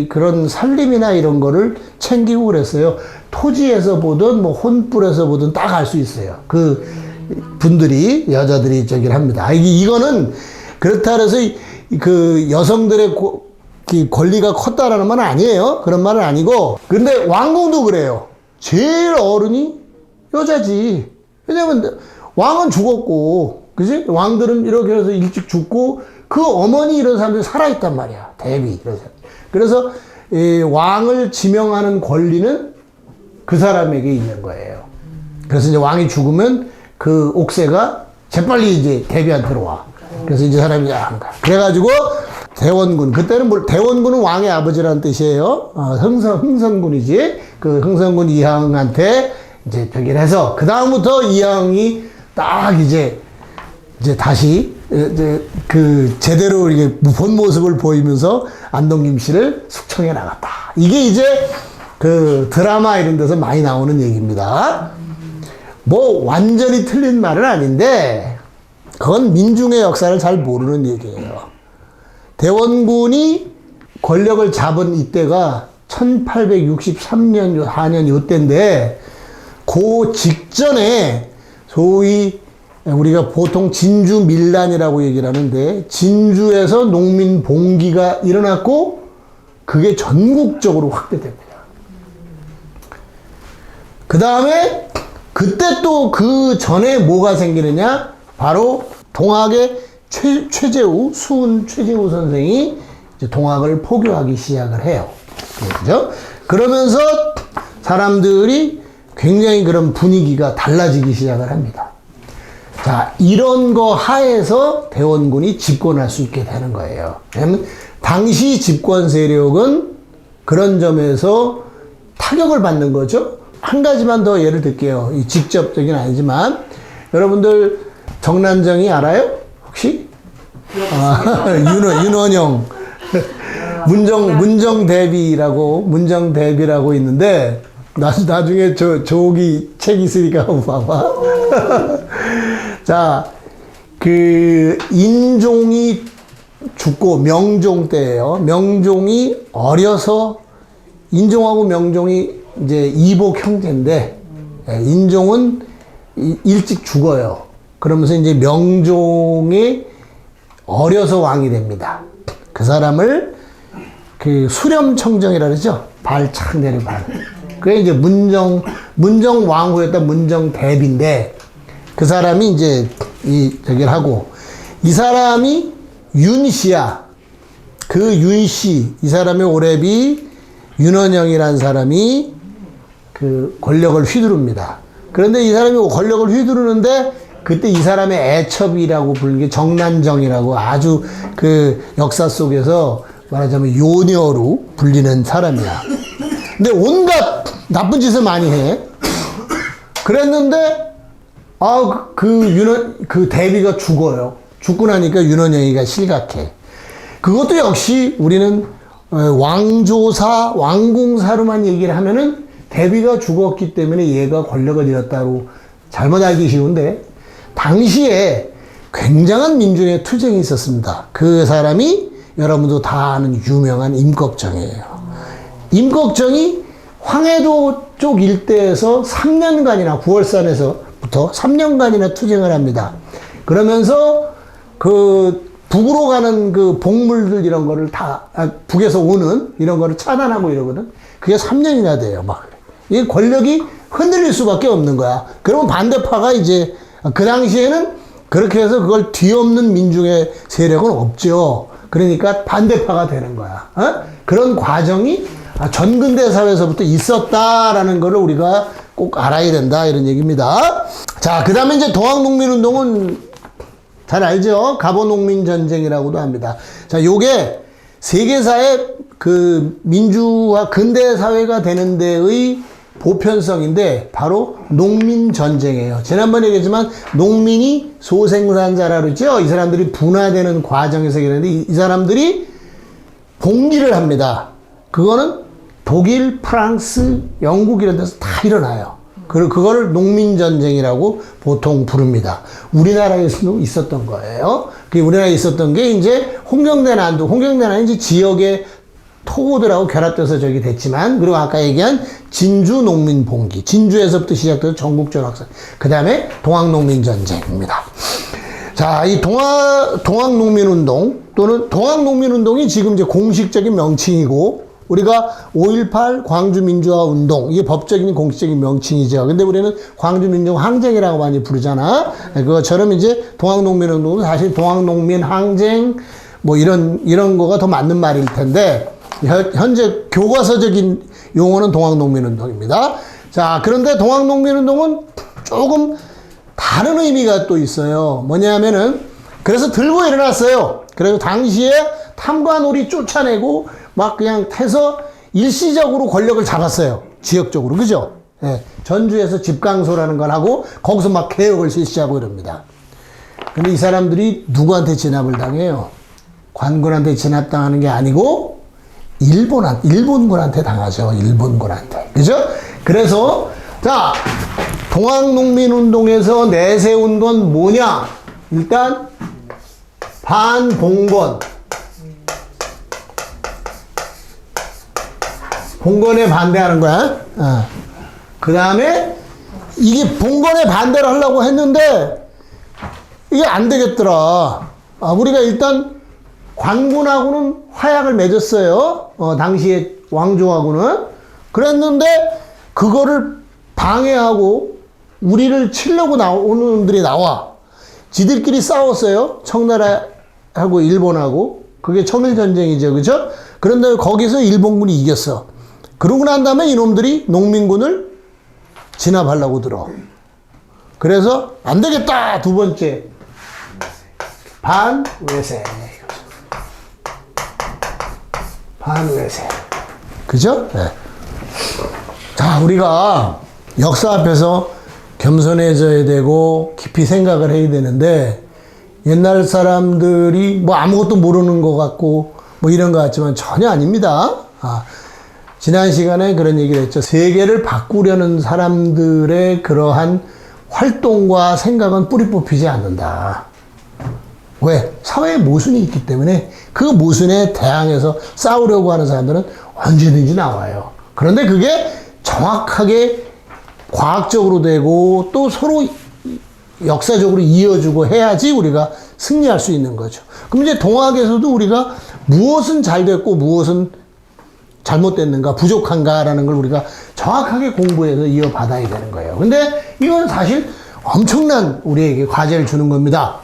그런 살림이나 이런 거를 챙기고 그랬어요. 토지에서 보든 뭐 혼불에서 보든 딱 알 수 있어요. 그 분들이, 여자들이 저기를 합니다. 이거는 그렇다 그래서 그 여성들의 권리가 컸다라는 말은 아니에요. 그런 말은 아니고. 근데 왕궁도 그래요. 제일 어른이 여자지. 왜냐면 왕은 죽었고, 그지? 왕들은 이렇게 해서 일찍 죽고, 그 어머니 이런 사람들이 살아있단 말이야. 대비. 그래서 이 왕을 지명하는 권리는 그 사람에게 있는 거예요. 그래서 이제 왕이 죽으면 그 옥새가 재빨리 이제 대비한테로 와. 그래서 이제 사람이 안 가. 그래가지고 대원군, 그때는 대원군은 왕의 아버지라는 뜻이에요. 흥선군이지. 그 흥선군 이항한테 이제 저기를 해서 그 다음부터 이항이 딱 이제 다시 이제 그 제대로 이게 본 모습을 보이면서 안동김 씨를 숙청해 나갔다. 이게 이제 그 드라마 이런 데서 많이 나오는 얘기입니다. 뭐 완전히 틀린 말은 아닌데 그건 민중의 역사를 잘 모르는 얘기예요. 대원군이 권력을 잡은 이때가 1863년, 4년 요때인데 그 직전에 소위 우리가 보통 진주 밀란이라고 얘기를 하는데 진주에서 농민 봉기가 일어났고 그게 전국적으로 확대됩니다. 그 다음에 그때 또 그 전에 뭐가 생기느냐? 바로 동학의 최재우, 수훈 최재우 선생이 이제 동학을 포교하기 시작을 해요. 그죠? 그러면서 사람들이 굉장히 그런 분위기가 달라지기 시작을 합니다. 자, 이런 거 하에서 대원군이 집권할 수 있게 되는 거예요. 왜냐면 당시 집권 세력은 그런 점에서 타격을 받는 거죠. 한 가지만 더 예를 들게요. 이 직접적인 아니지만 여러분들 정난정이 알아요? 혹시? 윤원영 문정대비라고 있는데 나중에 조기 책 있으니까 한번 봐봐. 자, 그 인종이 죽고 명종 때예요. 명종이 어려서 인종하고 명종이 이제 이복 형제인데 인종은 일찍 죽어요. 그러면서 이제 명종이 어려서 왕이 됩니다. 그 사람을 그 수렴청정이라 그러죠. 발 착 내려 발. 그게 이제 문정 왕후였던 문정대비인데 그 사람이 이제 저기를 하고 이 사람이 윤씨야. 그 윤씨, 이 사람의 오래비 윤원영이라는 사람이 그 권력을 휘두릅니다. 그런데 이 사람이 권력을 휘두르는데 그때 이 사람의 애첩이라고 부르는 게 정난정이라고 아주 그 역사 속에서 말하자면 요녀로 불리는 사람이야. 근데 온갖 나쁜 짓을 많이 해. 그랬는데 그 대비가 죽어요. 죽고 나니까 윤원영이가 실각해. 그것도 역시 우리는 왕조사, 왕궁사로만 얘기를 하면은 대비가 죽었기 때문에 얘가 권력을 잃었다고 잘못 알기 쉬운데 당시에 굉장한 민중의 투쟁이 있었습니다. 그 사람이 여러분도 다 아는 유명한 임꺽정이에요. 임꺽정이 황해도 쪽 일대에서 3년간이나 9월산에서부터 3년간이나 투쟁을 합니다. 그러면서 그 북으로 가는 그 복물들 이런 거를 다 북에서 오는 이런 거를 차단하고 이러거든. 그게 3년이나 돼요. 막 이 권력이 흔들릴 수밖에 없는 거야. 그러면 반대파가 이제 그 당시에는 그렇게 해서 그걸 뒤엎는 민중의 세력은 없죠. 그러니까 반대파가 되는 거야. 그런 과정이 전근대 사회에서부터 있었다라는 거를 우리가 꼭 알아야 된다 이런 얘기입니다. 자, 그 다음에 이제 동학농민운동은 잘 알죠? 갑오농민전쟁이라고도 합니다. 자, 요게 세계사의 그 민주화 근대 사회가 되는 데의 보편성인데 바로 농민전쟁이에요. 지난번에 얘기했지만 농민이 소생산자라 그러죠. 이 사람들이 분화되는 과정에서 일어나는데 이 사람들이 봉기를 합니다. 그거는 독일, 프랑스, 영국 이런 데서 다 일어나요. 그리고 그거를 농민전쟁이라고 보통 부릅니다. 우리나라에서도 있었던 거예요. 그 우리나라에 있었던 게 이제 홍경대난은 이제 지역의 토고들하고 결합돼서 저기 됐지만, 그리고 아까 얘기한 진주 농민봉기, 진주에서부터 시작돼서 전국적으로 확산. 그 다음에 동학농민전쟁입니다. 자, 이 동학농민운동 또는 동학농민운동이 지금 이제 공식적인 명칭이고, 우리가 5.18 광주민주화운동, 이게 법적인 공식적인 명칭이죠. 근데 우리는 광주민주항쟁이라고 많이 부르잖아. 그것처럼 이제 동학농민운동은 사실 동학농민항쟁, 뭐 이런 거가 더 맞는 말일 텐데, 현재 교과서적인 용어는 동학농민운동입니다. 자, 그런데 동학농민운동은 조금 다른 의미가 또 있어요. 뭐냐면은, 그래서 들고 일어났어요. 그래서 당시에 탐관오리 쫓아내고 막 그냥 해서 일시적으로 권력을 잡았어요. 지역적으로. 그죠? 예, 전주에서 집강소라는 걸 하고 거기서 막 개혁을 실시하고 이럽니다. 근데 이 사람들이 누구한테 진압을 당해요? 관군한테 진압당하는 게 아니고 일본군한테 당하죠. 일본군한테. 그죠? 그래서 자, 동학농민운동에서 내세운 건 뭐냐? 일단 반봉건. 봉건에 반대하는 거야. 그 다음에 이게 봉건에 반대를 하려고 했는데 이게 안 되겠더라. 우리가 일단 관군하고는 화약을 맺었어요. 당시에 왕조하고는. 그랬는데 그거를 방해하고 우리를 치려고 나오는 놈들이 나와. 지들끼리 싸웠어요. 청나라하고 일본하고. 그게 청일전쟁이죠. 그죠? 그런데 거기서 일본군이 이겼어. 그러고 난 다음에 이놈들이 농민군을 진압하려고 들어. 그래서 안 되겠다. 두 번째. 반외세. 반외세. 그죠? 네. 자, 우리가 역사 앞에서 겸손해져야 되고 깊이 생각을 해야 되는데 옛날 사람들이 뭐 아무것도 모르는 것 같고 뭐 이런 것 같지만 전혀 아닙니다. 지난 시간에 그런 얘기를 했죠. 세계를 바꾸려는 사람들의 그러한 활동과 생각은 뿌리 뽑히지 않는다. 왜? 사회에 모순이 있기 때문에 그 모순에 대항해서 싸우려고 하는 사람들은 언제든지 나와요. 그런데 그게 정확하게 과학적으로 되고 또 서로 역사적으로 이어주고 해야지 우리가 승리할 수 있는 거죠. 그럼 이제 동학에서도 우리가 무엇은 잘 됐고 무엇은 잘못됐는가, 부족한가라는 걸 우리가 정확하게 공부해서 이어받아야 되는 거예요. 근데 이건 사실 엄청난 우리에게 과제를 주는 겁니다.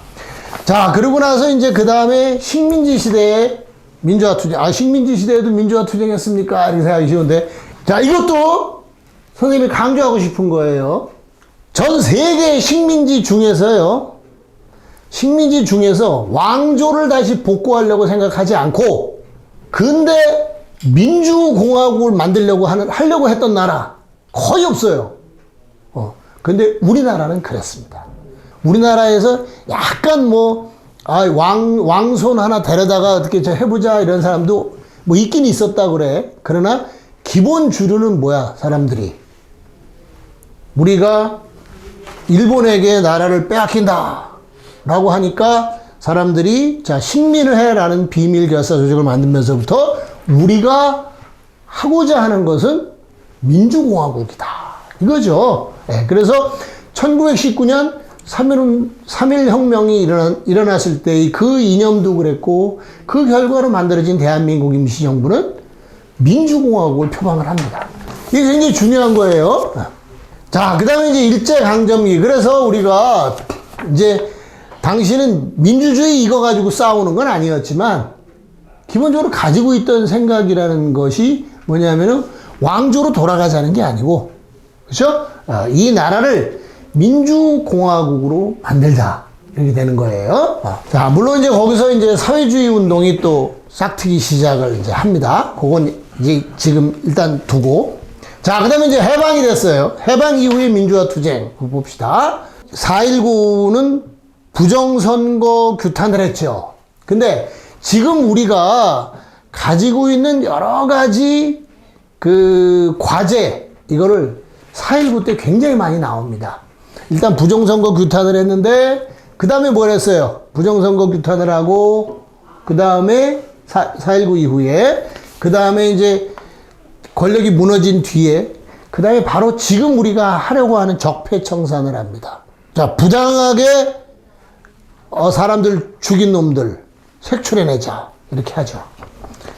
자, 그러고 나서 이제 그 다음에 식민지 시대에 민주화 투쟁, 식민지 시대에도 민주화 투쟁했습니까? 이렇게 생각이 쉬운데, 자, 이것도 선생님이 강조하고 싶은 거예요. 전 세계 식민지 중에서요, 식민지 중에서 왕조를 다시 복구하려고 생각하지 않고, 근대 민주공화국을 만들려고 하려고 했던 나라 거의 없어요. 근데 우리나라는 그랬습니다. 우리나라에서 약간 왕손 하나 데려다가 어떻게 해보자 이런 사람도 뭐 있긴 있었다 그래. 그러나 기본 주류는 뭐야, 사람들이. 우리가 일본에게 나라를 빼앗긴다 라고 하니까 사람들이 자, 식민을 해라는 비밀 결사 조직을 만들면서부터 우리가 하고자 하는 것은 민주공화국이다. 이거죠. 네, 그래서 1919년 3.1 혁명이 일어났을 때의 그 이념도 그랬고 그 결과로 만들어진 대한민국 임시정부는 민주공화국을 표방을 합니다. 이게 굉장히 중요한 거예요. 자, 그 다음에 이제 일제강점기. 그래서 우리가 이제 당시는 민주주의 이거 가지고 싸우는 건 아니었지만 기본적으로 가지고 있던 생각이라는 것이 뭐냐면은 왕조로 돌아가자는 게 아니고, 그렇죠? 이 나라를 민주공화국으로 만들자 이렇게 되는 거예요. 자, 물론 이제 거기서 이제 사회주의 운동이 또 싹트기 시작을 이제 합니다. 그건 이제 지금 일단 두고, 자, 그 다음에 이제 해방이 됐어요. 해방 이후의 민주화 투쟁 봅시다. 4.19는 부정선거 규탄을 했죠. 근데 지금 우리가 가지고 있는 여러 가지 그 과제, 이거를 4.19 때 굉장히 많이 나옵니다. 일단 부정선거 규탄을 했는데, 그 다음에 뭘 했어요? 부정선거 규탄을 하고, 그 다음에 4.19 이후에, 그 다음에 이제 권력이 무너진 뒤에, 그 다음에 바로 지금 우리가 하려고 하는 적폐청산을 합니다. 자, 부당하게 사람들 죽인 놈들 색출해내자 이렇게 하죠.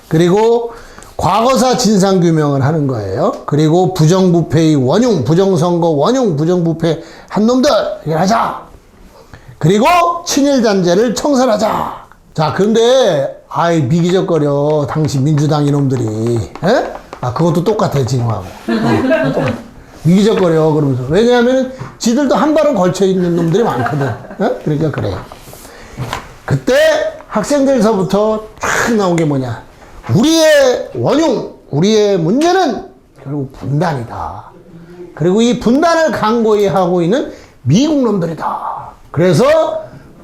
그리고 과거사 진상규명을 하는 거예요. 그리고 부정부패의 원흉, 부정선거 원흉, 부정부패 한 놈들 해결하자. 그리고 친일단죄를 청산하자. 자, 근데 미기적거려 당시 민주당 이놈들이. 에? 그것도 똑같아 지금하고. 미기적거려 그러면서. 왜냐하면 지들도 한 발은 걸쳐 있는 놈들이 많거든. 어? 그러니까 그래요. 그때 학생들서부터 쫙 나온 게 뭐냐. 우리의 원흉, 우리의 문제는 결국 분단이다. 그리고 이 분단을 강고히 하고 있는 미국 놈들이다. 그래서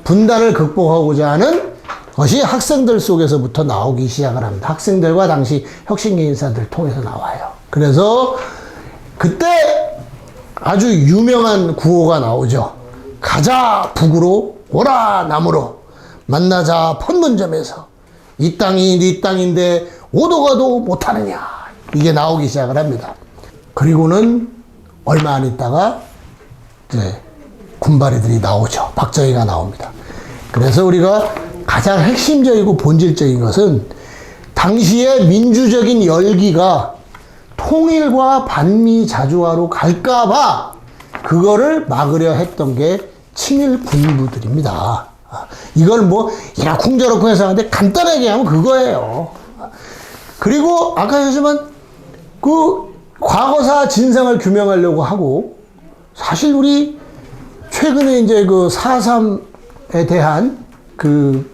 분단을 극복하고자 하는 것이 학생들 속에서부터 나오기 시작을 합니다. 학생들과 당시 혁신계 인사들 통해서 나와요. 그래서 그때 아주 유명한 구호가 나오죠. 가자 북으로 오라 남으로 만나자 판문점에서 이 땅이 네 땅인데 오도 가도 못하느냐. 이게 나오기 시작을 합니다. 그리고는 얼마 안 있다가 이제 군바리들이 나오죠. 박정희가 나옵니다. 그래서 우리가 가장 핵심적이고 본질적인 것은 당시의 민주적인 열기가 통일과 반미 자주화로 갈까봐 그거를 막으려 했던 게 친일 군부들입니다. 이걸 뭐 이라쿵저라쿵 해서 하는데 간단하게 하면 그거예요. 그리고 아까 했지만 그 과거사 진상을 규명하려고 하고 사실 우리 최근에 이제 그 4.3에 대한 그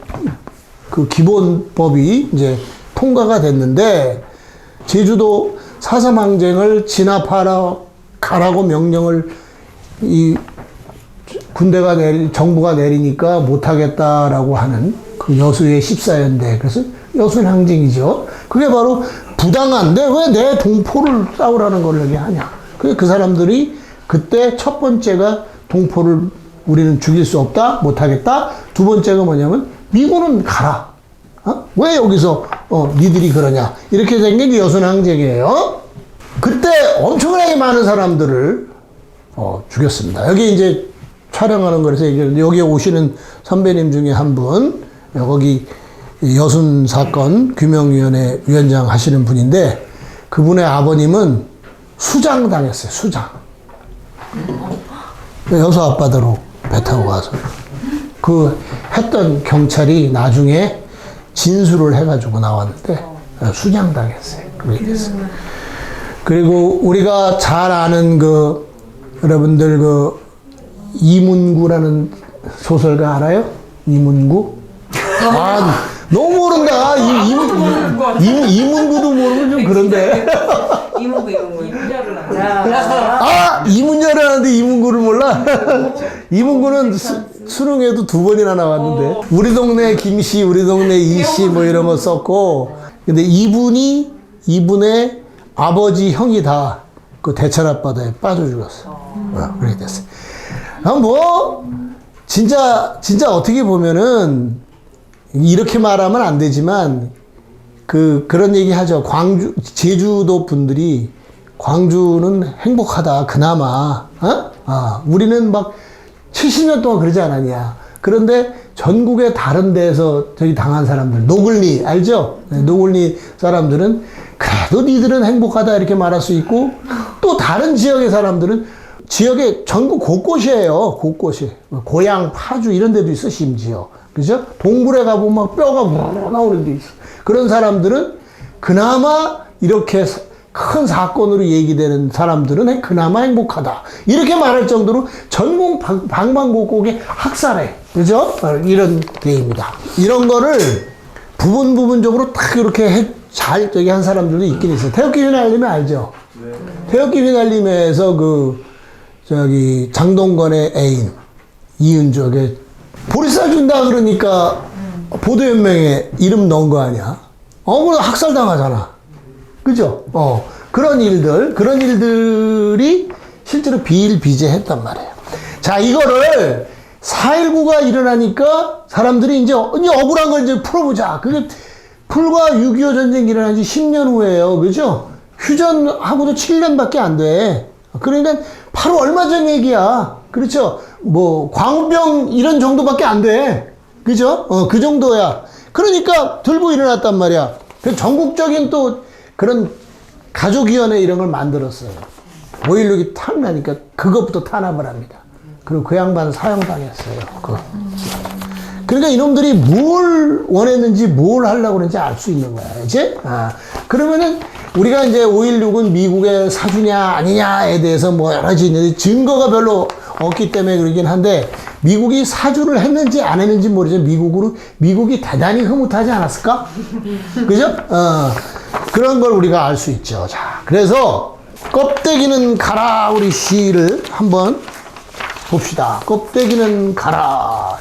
기본법이 이제 통과가 됐는데 제주도 4.3 항쟁을 진압하라 가라고 명령을 이 군대가 정부가 내리니까 못하겠다라고 하는 그 여수의 14연대. 그래서 여순 항쟁이죠. 그게 바로 부당한데 왜 내 동포를 싸우라는 걸 얘기하냐. 그 사람들이 그때 첫 번째가 동포를 우리는 죽일 수 없다, 못하겠다. 두 번째가 뭐냐면 미군은 가라. 왜 여기서 니들이 그러냐. 이렇게 된 게 여순 항쟁이에요. 그때 엄청나게 많은 사람들을 죽였습니다. 여기 이제 촬영하는 거라서 여기 오시는 선배님 중에 한 분, 거기 여순 사건 규명위원회 위원장 하시는 분인데 그분의 아버님은 수장당했어요. 수장. 여수 앞바다로 배 타고 가서 그 했던 경찰이 나중에 진술을 해가지고 나왔는데 수장당했어요. 그렇게 됐어요. 그리고 우리가 잘 아는 그 여러분들 그 이문구라는 소설가 알아요? 이문구? 아, 너무 모른다. 이문구도 모르면 좀 그런데. 이문구. 이문열을 하는데 이문구를 몰라? 이문구는 수능에도 2번이나 나왔는데. 우리 동네 김씨, 우리 동네 이씨 뭐 이런 거 썼고. 근데 이분의 아버지 형이 다 그 대천 앞바다에 빠져 죽었어. 그렇게 됐어요. 진짜 어떻게 보면은, 이렇게 말하면 안 되지만, 그런 얘기 하죠. 제주도 분들이, 광주는 행복하다, 그나마. 우리는 막 70년 동안 그러지 않았냐. 그런데 전국의 다른 데에서 저기 당한 사람들, 노글리, 알죠? 노글리 사람들은, 그래도 니들은 행복하다, 이렇게 말할 수 있고, 또 다른 지역의 사람들은 지역에 전국 곳곳이에요. 곳곳이. 고향, 파주 이런 데도 있어, 심지어. 그죠? 동굴에 가보면 막 뼈가 우르르 나오는 데 있어. 그런 사람들은 그나마 이렇게 큰 사건으로 얘기되는 사람들은 그나마 행복하다. 이렇게 말할 정도로 전국 방방곡곡에 학살해. 그죠? 이런 데입니다. 이런 거를 부분적으로 딱 이렇게 잘 저기 한 사람들도 있긴 있어요. 태극기 휘날리면 알죠? 네. 태극기 휘날림에서 장동건의 애인, 이은주에게 보리쌀 준다 그러니까 보도연맹에 이름 넣은 거 아니야? 그럼 학살당하잖아. 그죠? 그런 일들이 실제로 비일비재했단 말이에요. 자, 이거를 4.19가 일어나니까 사람들이 이제 억울한 걸 이제 풀어보자. 그게 불과 6.25 전쟁이 일어난 지 10년 후에요. 그죠? 휴전하고도 7년밖에 안 돼. 그러니까 바로 얼마 전 얘기야. 그렇죠? 뭐, 광우병 이런 정도밖에 안 돼. 그죠? 그 정도야. 그러니까 들고 일어났단 말이야. 그 전국적인 또 그런 가족위원회 이런 걸 만들었어요. 5.16이 탁 나니까 그것부터 탄압을 합니다. 그리고 그 양반 사형당했어요. 그러니까 이놈들이 뭘 원했는지 뭘 하려고 그랬는지 알 수 있는 거야. 그치? 그러면은 우리가 이제 5.16은 미국의 사주냐 아니냐에 대해서 뭐 여러 가지 있는데 증거가 별로 없기 때문에 그러긴 한데 미국이 사주를 했는지 안 했는지 모르지만 미국이 대단히 흐뭇하지 않았을까? 그죠? 그런 걸 우리가 알 수 있죠. 자, 그래서 껍데기는 가라 우리 시를 한번 봅시다. 껍데기는 가라.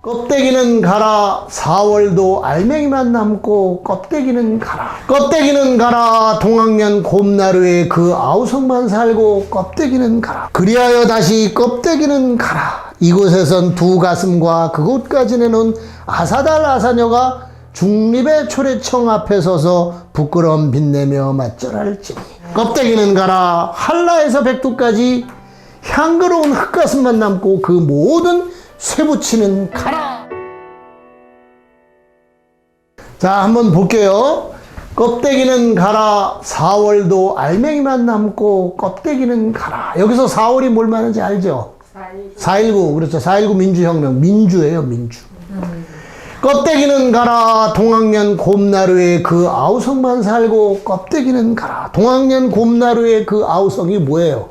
껍데기는 가라 4월도 알맹이만 남고 껍데기는 가라. 껍데기는 가라 동학년 곰나루에 그 아우성만 살고 껍데기는 가라. 그리하여 다시 껍데기는 가라. 이곳에선 두 가슴과 그곳까지 내놓은 아사달 아사녀가 중립의 초래청 앞에 서서 부끄러움 빛내며 맞절할지니. 껍데기는 가라 한라에서 백두까지 향그러운 흙가슴만 남고 그 모든 쇠붙이는 가라. 자, 한번 볼게요. 껍데기는 가라 4월도 알맹이만 남고 껍데기는 가라. 여기서 4월이 뭘 말하는지 알죠? 4.19 그렇죠. 4.19 민주혁명. 민주예요, 민주. 껍데기는 가라 동학년 곰나루에 그 아우성만 살고 껍데기는 가라. 동학년 곰나루에 그 아우성이 뭐예요?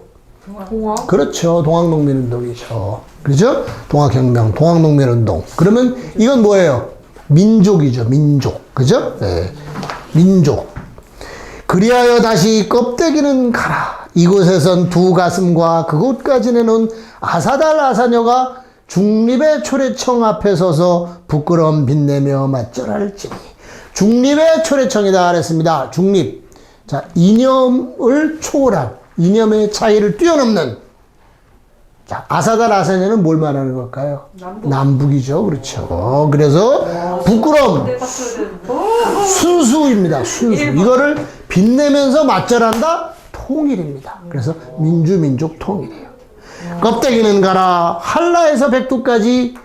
동학? 그렇죠. 동학농민운동이죠. 그렇죠? 동학혁명, 동학농민운동. 그러면 이건 뭐예요? 민족이죠. 민족. 그죠? 네. 민족. 그리하여 다시 껍데기는 가라. 이곳에선 두 가슴과 그곳까지 내놓은 아사달 아사녀가 중립의 초래청 앞에 서서 부끄러움 빛내며 맞절할지니. 중립의 초래청이다 그랬습니다. 중립. 자, 이념을 초월한, 이념의 차이를 뛰어넘는. 자, 아사달 아사녀는 뭘 말하는 걸까요? 남북이죠. 그렇죠. 그래서 부끄러움. 순수입니다. 순수. 이거를 빛내면서 맞절한다? 통일입니다. 그래서 민족 통일이에요. 껍데기는 가라 한라에서 백두까지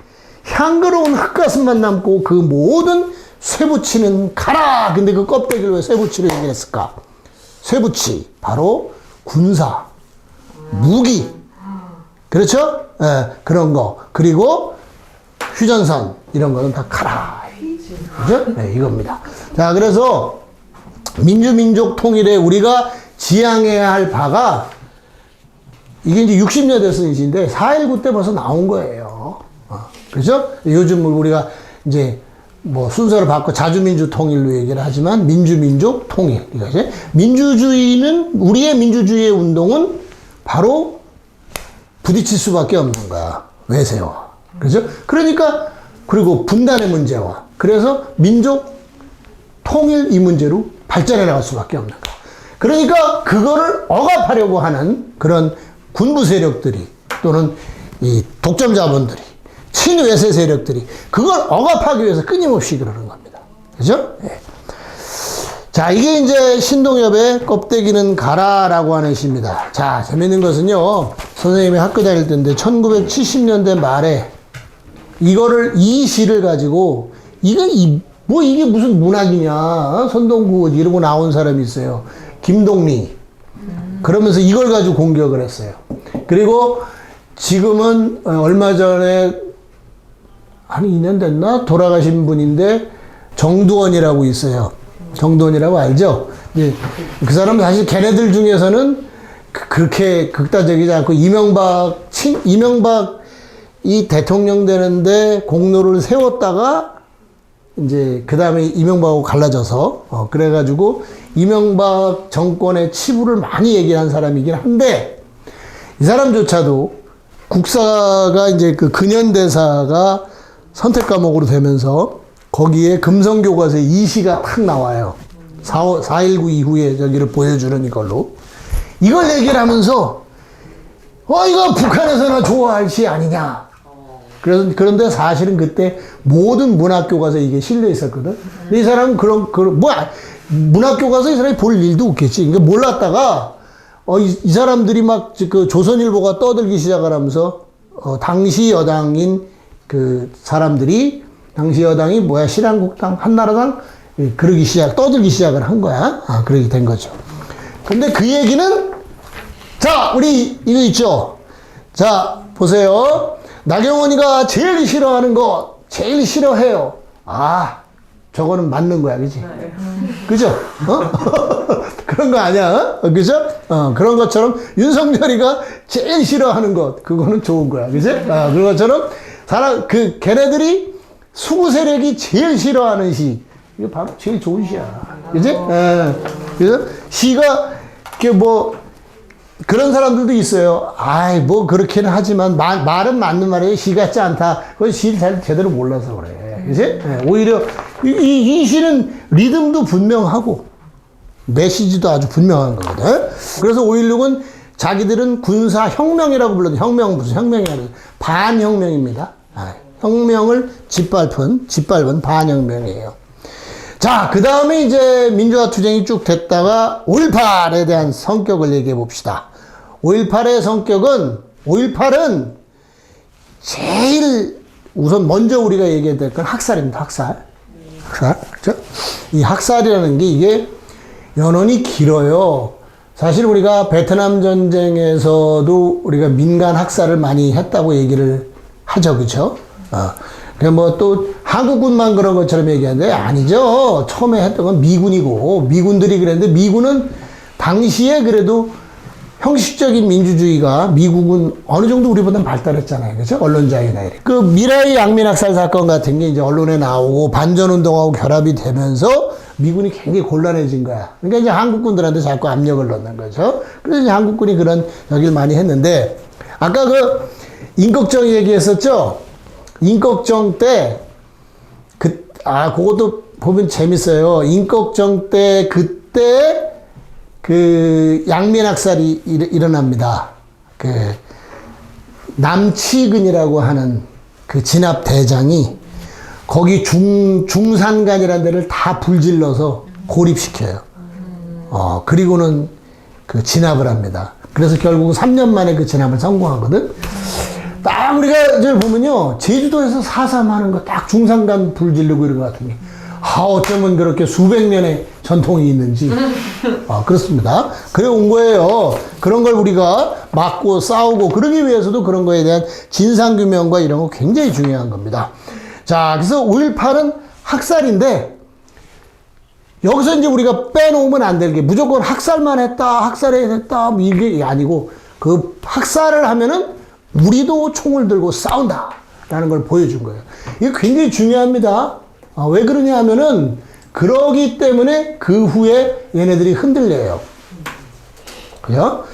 향그러운 흙가슴만 남고 그 모든 쇠붙이는 가라. 근데 그 껍데기를 왜 쇠붙이를 얘기했을까? 쇠붙이 바로 군사, 무기, 그렇죠? 예, 그런 거. 그리고 휴전선 이런 거는 다 가라. 그죠? 네, 이겁니다. 자, 그래서 민족 통일에 우리가 지향해야 할 바가 이게 이제 60년대 쓰인데 4.19 때 벌써 나온 거예요. 그죠? 요즘 우리가 이제 뭐 순서를 바꿔 자주민주 통일로 얘기를 하지만 민족 통일. 이거지? 민주주의는 우리의 민주주의의 운동은 바로 부딪힐 수밖에 없는 거야. 외세와. 그죠? 그러니까 그리고 분단의 문제와 그래서 민족 통일 이 문제로 발전해 나갈 수밖에 없는 거야. 그러니까 그거를 억압하려고 하는 그런 군부 세력들이 또는 이 독점 자본들이 친외세 세력들이 그걸 억압하기 위해서 끊임없이 그러는 겁니다. 그죠? 네. 자, 이게 이제 신동엽의 껍데기는 가라라고 하는 시입니다. 자, 재밌는 것은요, 선생님이 학교 다닐 때인데 1970년대 말에 이거를 이 시를 가지고 이게 무슨 문학이냐, 선동구 이러고 나온 사람이 있어요. 김동리. 그러면서 이걸 가지고 공격을 했어요. 그리고 지금은 얼마 전에 한 2년 됐나? 돌아가신 분인데 정두원이라고 있어요. 정두원이라고 알죠? 예, 그 사람은 사실 걔네들 중에서는 그렇게 극단적이지 않고 이명박이 대통령 되는데 공로를 세웠다가 이제 그 다음에 이명박하고 갈라져서 그래가지고 이명박 정권의 치부를 많이 얘기한 사람이긴 한데 이 사람조차도 국사가 이제 그 근현대사가 선택 과목으로 되면서 거기에 금성교과서에 이 시가 탁 나와요. 4.19 이후에 저기를 보여주는 이걸로. 이걸 얘기를 하면서 이거 북한에서나 좋아할 시 아니냐. 그런데 사실은 그때 모든 문학교과서에 이게 실려 있었거든. 이 사람은 문학교과서 이 사람이 볼 일도 없겠지. 그러니까 몰랐다가, 이 사람들이 막 그 조선일보가 떠들기 시작을 하면서, 당시 여당인 그 사람들이, 당시 여당이 신한국당, 한나라당, 떠들기 시작을 한 거야. 그렇게 된 거죠. 근데 그 얘기는, 자, 우리 이거 있죠? 자, 보세요. 나경원이가 제일 싫어하는 거, 제일 싫어해요. 아, 저거는 맞는 거야, 그지? 그죠? 그런 거 아니야? 그죠? 그런 것처럼 윤석열이가 제일 싫어하는 것, 그거는 좋은 거야, 그지? 그런 것처럼 걔네들이 수구 세력이 제일 싫어하는 시, 이거 바로 제일 좋은 시야, 그지? 그래서 시가 그런 사람들도 있어요. 아이, 그렇게는 하지만, 말은 맞는 말이에요. 시 같지 않다. 그건 시를 제대로 몰라서 그래. 그치? 오히려, 이 시는 리듬도 분명하고, 메시지도 아주 분명한 거거든. 그래서 5.16은 자기들은 군사혁명이라고 불러도 무슨 혁명이야. 반혁명입니다. 혁명을 짓밟은 반혁명이에요. 자, 그 다음에 이제 민주화 투쟁이 쭉 됐다가 5.18에 대한 성격을 얘기해 봅시다. 5.18의 성격은, 5.18은 제일 우선 먼저 우리가 얘기해야 될 건 학살입니다. 학살. 그죠? 이 학살이라는 게 이게 연원이 길어요. 사실 우리가 베트남 전쟁에서도 우리가 민간 학살을 많이 했다고 얘기를 하죠. 그죠? 또 한국군만 그런 것처럼 얘기하는데 아니죠. 처음에 했던 건 미군이고 미군들이 그랬는데 미군은 당시에 그래도 형식적인 민주주의가 미국은 어느 정도 우리보다는 발달했잖아요. 그죠? 언론 자유나 이래. 그 미라이 양민학살 사건 같은 게 이제 언론에 나오고 반전운동하고 결합이 되면서 미군이 굉장히 곤란해진 거야. 그러니까 이제 한국군들한테 자꾸 압력을 넣는 거죠. 그래서 이제 한국군이 그런 얘기를 많이 했는데 아까 그 임꺽정 얘기했었죠? 임꺽정 때 그것도 보면 재밌어요. 임꺽정 때 그때 그 양민학살이 일어납니다. 그 남치근이라고 하는 그 진압 대장이 거기 중산간이라는 데를 다 불질러서 고립시켜요. 그리고는 그 진압을 합니다. 그래서 결국 3년 만에 그 진압을 성공하거든. 딱 우리가 이제 보면요. 제주도에서 4.3 하는 거 딱 중산간 불지르고 이런 것 같은 게. 어쩌면 그렇게 수백 년의 전통이 있는지. 그렇습니다. 그래 온 거예요. 그런 걸 우리가 막고 싸우고 그러기 위해서도 그런 거에 대한 진상규명과 이런 거 굉장히 중요한 겁니다. 자, 그래서 5.18은 학살인데 여기서 이제 우리가 빼놓으면 안 될 게 무조건 학살만 했다, 학살했다, 이게 아니고 그 학살을 하면은 우리도 총을 들고 싸운다. 라는 걸 보여준 거예요. 이게 굉장히 중요합니다. 왜 그러냐 하면은, 그러기 때문에 그 후에 얘네들이 흔들려요. 그죠?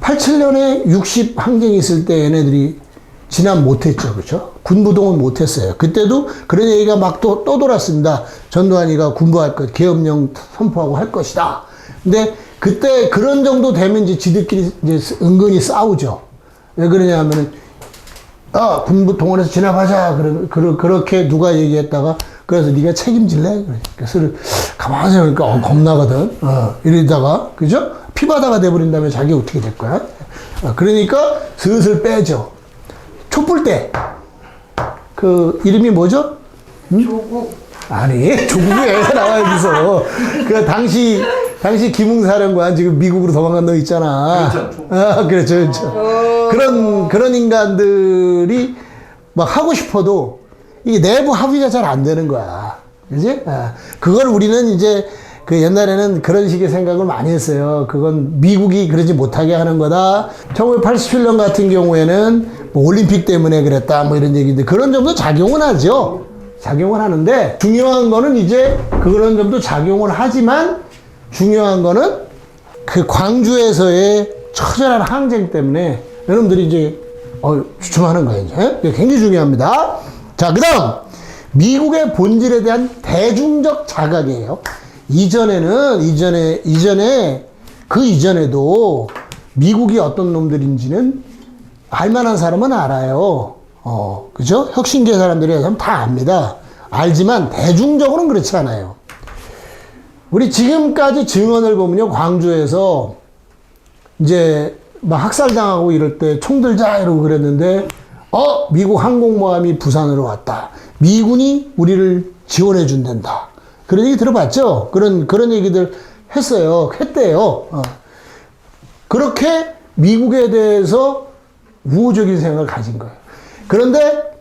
87년에 60 항쟁이 있을 때 얘네들이 진압 못했죠. 그죠? 군부동은 못했어요. 그때도 그런 얘기가 막 또 돌았습니다. 전두환이가 군부할 것, 계엄령 선포하고 할 것이다. 근데 그때 그런 정도 되면 이제 지들끼리 이제 은근히 싸우죠. 왜 그러냐 하면은, 군부 동원해서 진압하자. 그렇게 누가 얘기했다가, 그래서 네가 책임질래? 그래서 가만히 생각하니까, 겁나거든. 이러다가, 그죠? 피바다가 돼버린 다음에 자기 어떻게 될 거야? 그러니까 슬슬 빼죠. 촛불 때, 그, 이름이 뭐죠? 조국. 아니, 조국이 왜 나와, 여기서. 그, 당시 기뭉사령관 지금 미국으로 도망간 너 있잖아. 그렇죠, 그렇죠. 그런 인간들이 막 하고 싶어도 이게 내부 합의가 잘 안 되는 거야. 그지? 그걸 우리는 이제 그 옛날에는 그런 식의 생각을 많이 했어요. 그건 미국이 그러지 못하게 하는 거다. 1987년 같은 경우에는 뭐 올림픽 때문에 그랬다. 뭐 이런 얘기인데 그런 점도 작용은 하죠. 작용을 하는데 중요한 거는 이제 그런 점도 작용을 하지만 중요한 거는 그 광주에서의 처절한 항쟁 때문에 여러분들이 이제 주춤하는 거예요. 이제. 굉장히 중요합니다. 자, 그 다음 미국의 본질에 대한 대중적 자각이에요. 그 이전에도 미국이 어떤 놈들인지는 알만한 사람은 알아요. 그죠? 혁신계 사람들이 다 압니다. 알지만 대중적으로는 그렇지 않아요. 우리 지금까지 증언을 보면요, 광주에서 이제 막 학살당하고 이럴 때 총 들자 이러고 그랬는데, 미국 항공모함이 부산으로 왔다. 미군이 우리를 지원해 준단다. 그런 얘기 들어봤죠? 그런 얘기들 했대요. 그렇게 미국에 대해서 우호적인 생각을 가진 거예요. 그런데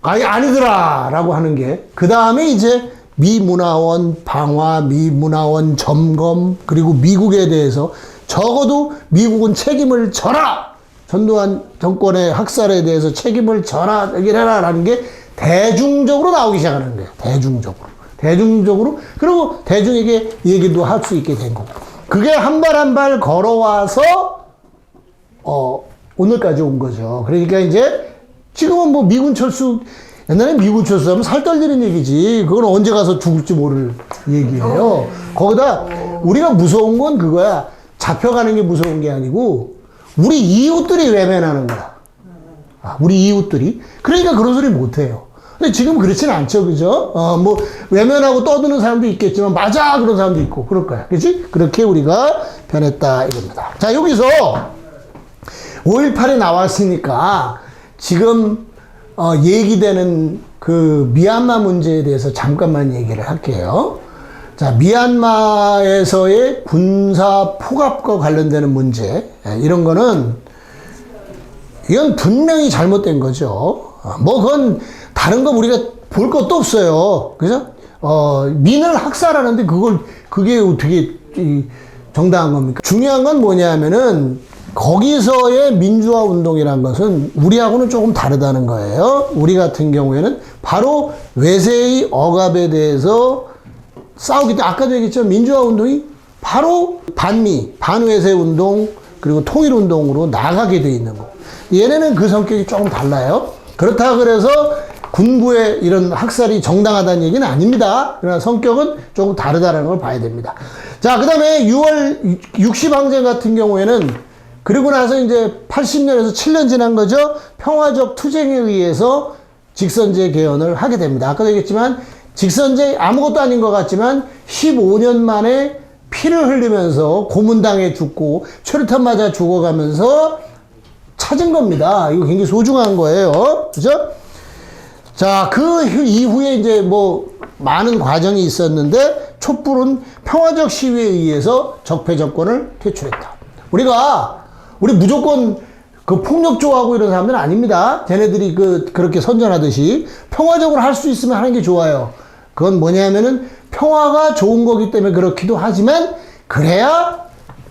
아니더라 라고 하는 게, 그 다음에 이제 미문화원 방화, 미문화원 점검, 그리고 미국에 대해서 적어도 미국은 책임을 져라! 전두환 정권의 학살에 대해서 책임을 져라, 얘기를 해라 라는 게 대중적으로 나오기 시작하는 거예요. 대중적으로. 그리고 대중에게 얘기도 할 수 있게 된 거고. 그게 한 발 한 발 걸어와서, 오늘까지 온 거죠. 그러니까 이제 지금은 뭐 미군 철수, 옛날에 미군 철수하면 살 떨리는 얘기지. 그건 언제 가서 죽을지 모를 얘기예요. 거기다 우리가 무서운 건 그거야. 잡혀가는 게 무서운 게 아니고 우리 이웃들이 외면하는 거야. 우리 이웃들이. 그러니까 그런 소리 못 해요. 근데 지금 그렇지는 않죠. 그죠? 뭐 외면하고 떠드는 사람도 있겠지만 맞아! 그런 사람도 있고 그럴 거야. 그치? 그렇게 우리가 변했다 이겁니다. 자, 여기서 5.18이 나왔으니까 지금 얘기되는 그 미얀마 문제에 대해서 잠깐만 얘기를 할게요. 자, 미얀마에서의 군사 포갑과 관련되는 문제, 이런 거는 이건 분명히 잘못된 거죠. 뭐 그건 다른 거 우리가 볼 것도 없어요. 그죠? 민을 학살하는데 그게 어떻게 정당한 겁니까? 중요한 건 뭐냐면은 거기서의 민주화 운동이란 것은 우리하고는 조금 다르다는 거예요. 우리 같은 경우에는 바로 외세의 억압에 대해서 싸우기 때문에, 아까도 얘기했지만 민주화 운동이 바로 반미, 반외세 운동, 그리고 통일 운동으로 나가게 돼 있는 거. 얘네는 그 성격이 조금 달라요. 그렇다 그래서 군부의 이런 학살이 정당하다는 얘기는 아닙니다. 그러나 성격은 조금 다르다는 걸 봐야 됩니다. 자, 그 다음에 6월 60항쟁 같은 경우에는 그리고 나서 이제 80년에서 7년 지난 거죠. 평화적 투쟁에 의해서 직선제 개헌을 하게 됩니다. 아까도 얘기했지만 직선제 아무것도 아닌 것 같지만 15년 만에 피를 흘리면서 고문당해 죽고 최루탄 맞아 죽어가면서 찾은 겁니다. 이거 굉장히 소중한 거예요. 그죠? 자, 그 이후에 이제 뭐 많은 과정이 있었는데 촛불은 평화적 시위에 의해서 적폐 정권을 퇴출했다. 우리 무조건 그 폭력 좋아하고 이런 사람들은 아닙니다. 쟤네들이 그렇게 선전하듯이 평화적으로 할 수 있으면 하는 게 좋아요. 그건 뭐냐면은 평화가 좋은 거기 때문에 그렇기도 하지만 그래야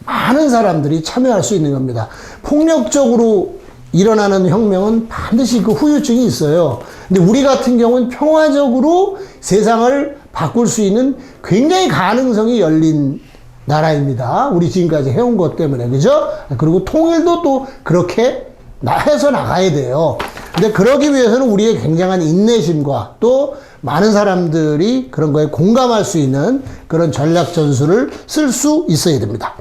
많은 사람들이 참여할 수 있는 겁니다. 폭력적으로 일어나는 혁명은 반드시 그 후유증이 있어요. 근데 우리 같은 경우는 평화적으로 세상을 바꿀 수 있는 굉장히 가능성이 열린 나라입니다. 우리 지금까지 해온 것 때문에. 그죠? 그리고 통일도 또 그렇게 해서 나가야 돼요. 근데 그러기 위해서는 우리의 굉장한 인내심과 또 많은 사람들이 그런 거에 공감할 수 있는 그런 전략 전술을 쓸 수 있어야 됩니다.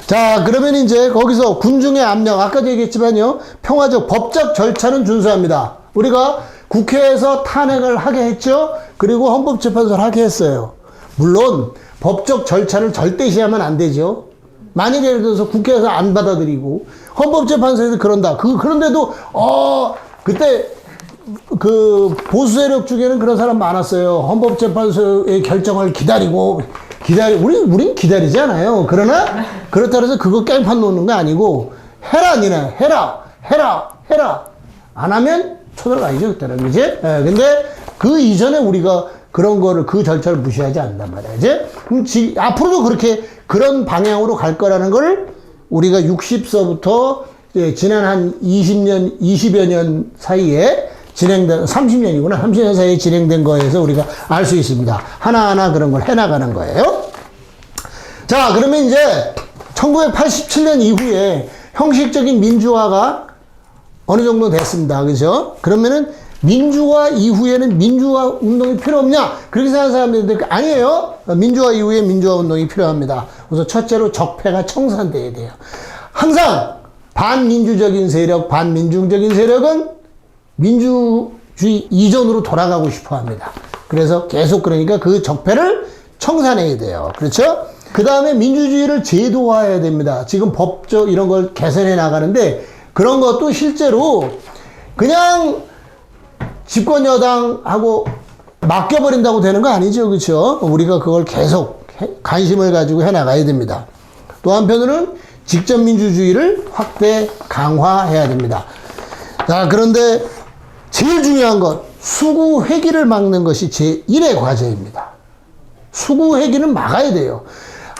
자, 그러면 이제 거기서 군중의 압력, 아까도 얘기했지만요, 평화적 법적 절차는 준수합니다. 우리가 국회에서 탄핵을 하게 했죠? 그리고 헌법재판소를 하게 했어요. 물론 법적 절차를 절대 시하면 안 되죠. 만약에 예를 들어서 국회에서 안 받아들이고 헌법재판소에서 그런다. 그런데도 그때 그 보수 세력 중에는 그런 사람 많았어요. 헌법재판소의 결정을 우린 기다리지 않아요. 그러나 그렇다고 해서 그거 깽판 놓는 거 아니고 해라 니네 해라 안 하면 쳐들어가야죠 그때는. 그지? 근데 그 이전에 우리가 그런 거를 그 절차를 무시하지 않는단 말이야. 이제 그럼 앞으로도 그런 방향으로 갈 거라는 걸 우리가 60서부터 지난 한 20여 년 사이에 진행된 30년이구나. 30년 사이에 진행된 거에서 우리가 알 수 있습니다. 하나하나 그런 걸 해나가는 거예요. 자, 그러면 이제 1987년 이후에 형식적인 민주화가 어느 정도 됐습니다. 그죠? 그러면은 민주화 이후에는 민주화 운동이 필요 없냐? 그렇게 생각하는 사람들이 있는데 아니에요. 민주화 이후에 민주화 운동이 필요합니다. 그래서 첫째로 적폐가 청산돼야 돼요. 항상 반민주적인 세력, 반민중적인 세력은 민주주의 이전으로 돌아가고 싶어 합니다. 그래서 계속 그러니까 그 적폐를 청산해야 돼요. 그렇죠? 그 다음에 민주주의를 제도화해야 됩니다. 지금 법적 이런 걸 개선해 나가는데 그런 것도 실제로 그냥 집권 여당하고 맡겨버린다고 되는 거 아니죠. 그렇죠? 우리가 그걸 계속 관심을 가지고 해 나가야 됩니다. 또 한편으로는 직접 민주주의를 확대 강화해야 됩니다. 자, 그런데 제일 중요한 것, 수구 회귀를 막는 것이 제1의 과제입니다. 수구 회귀는 막아야 돼요.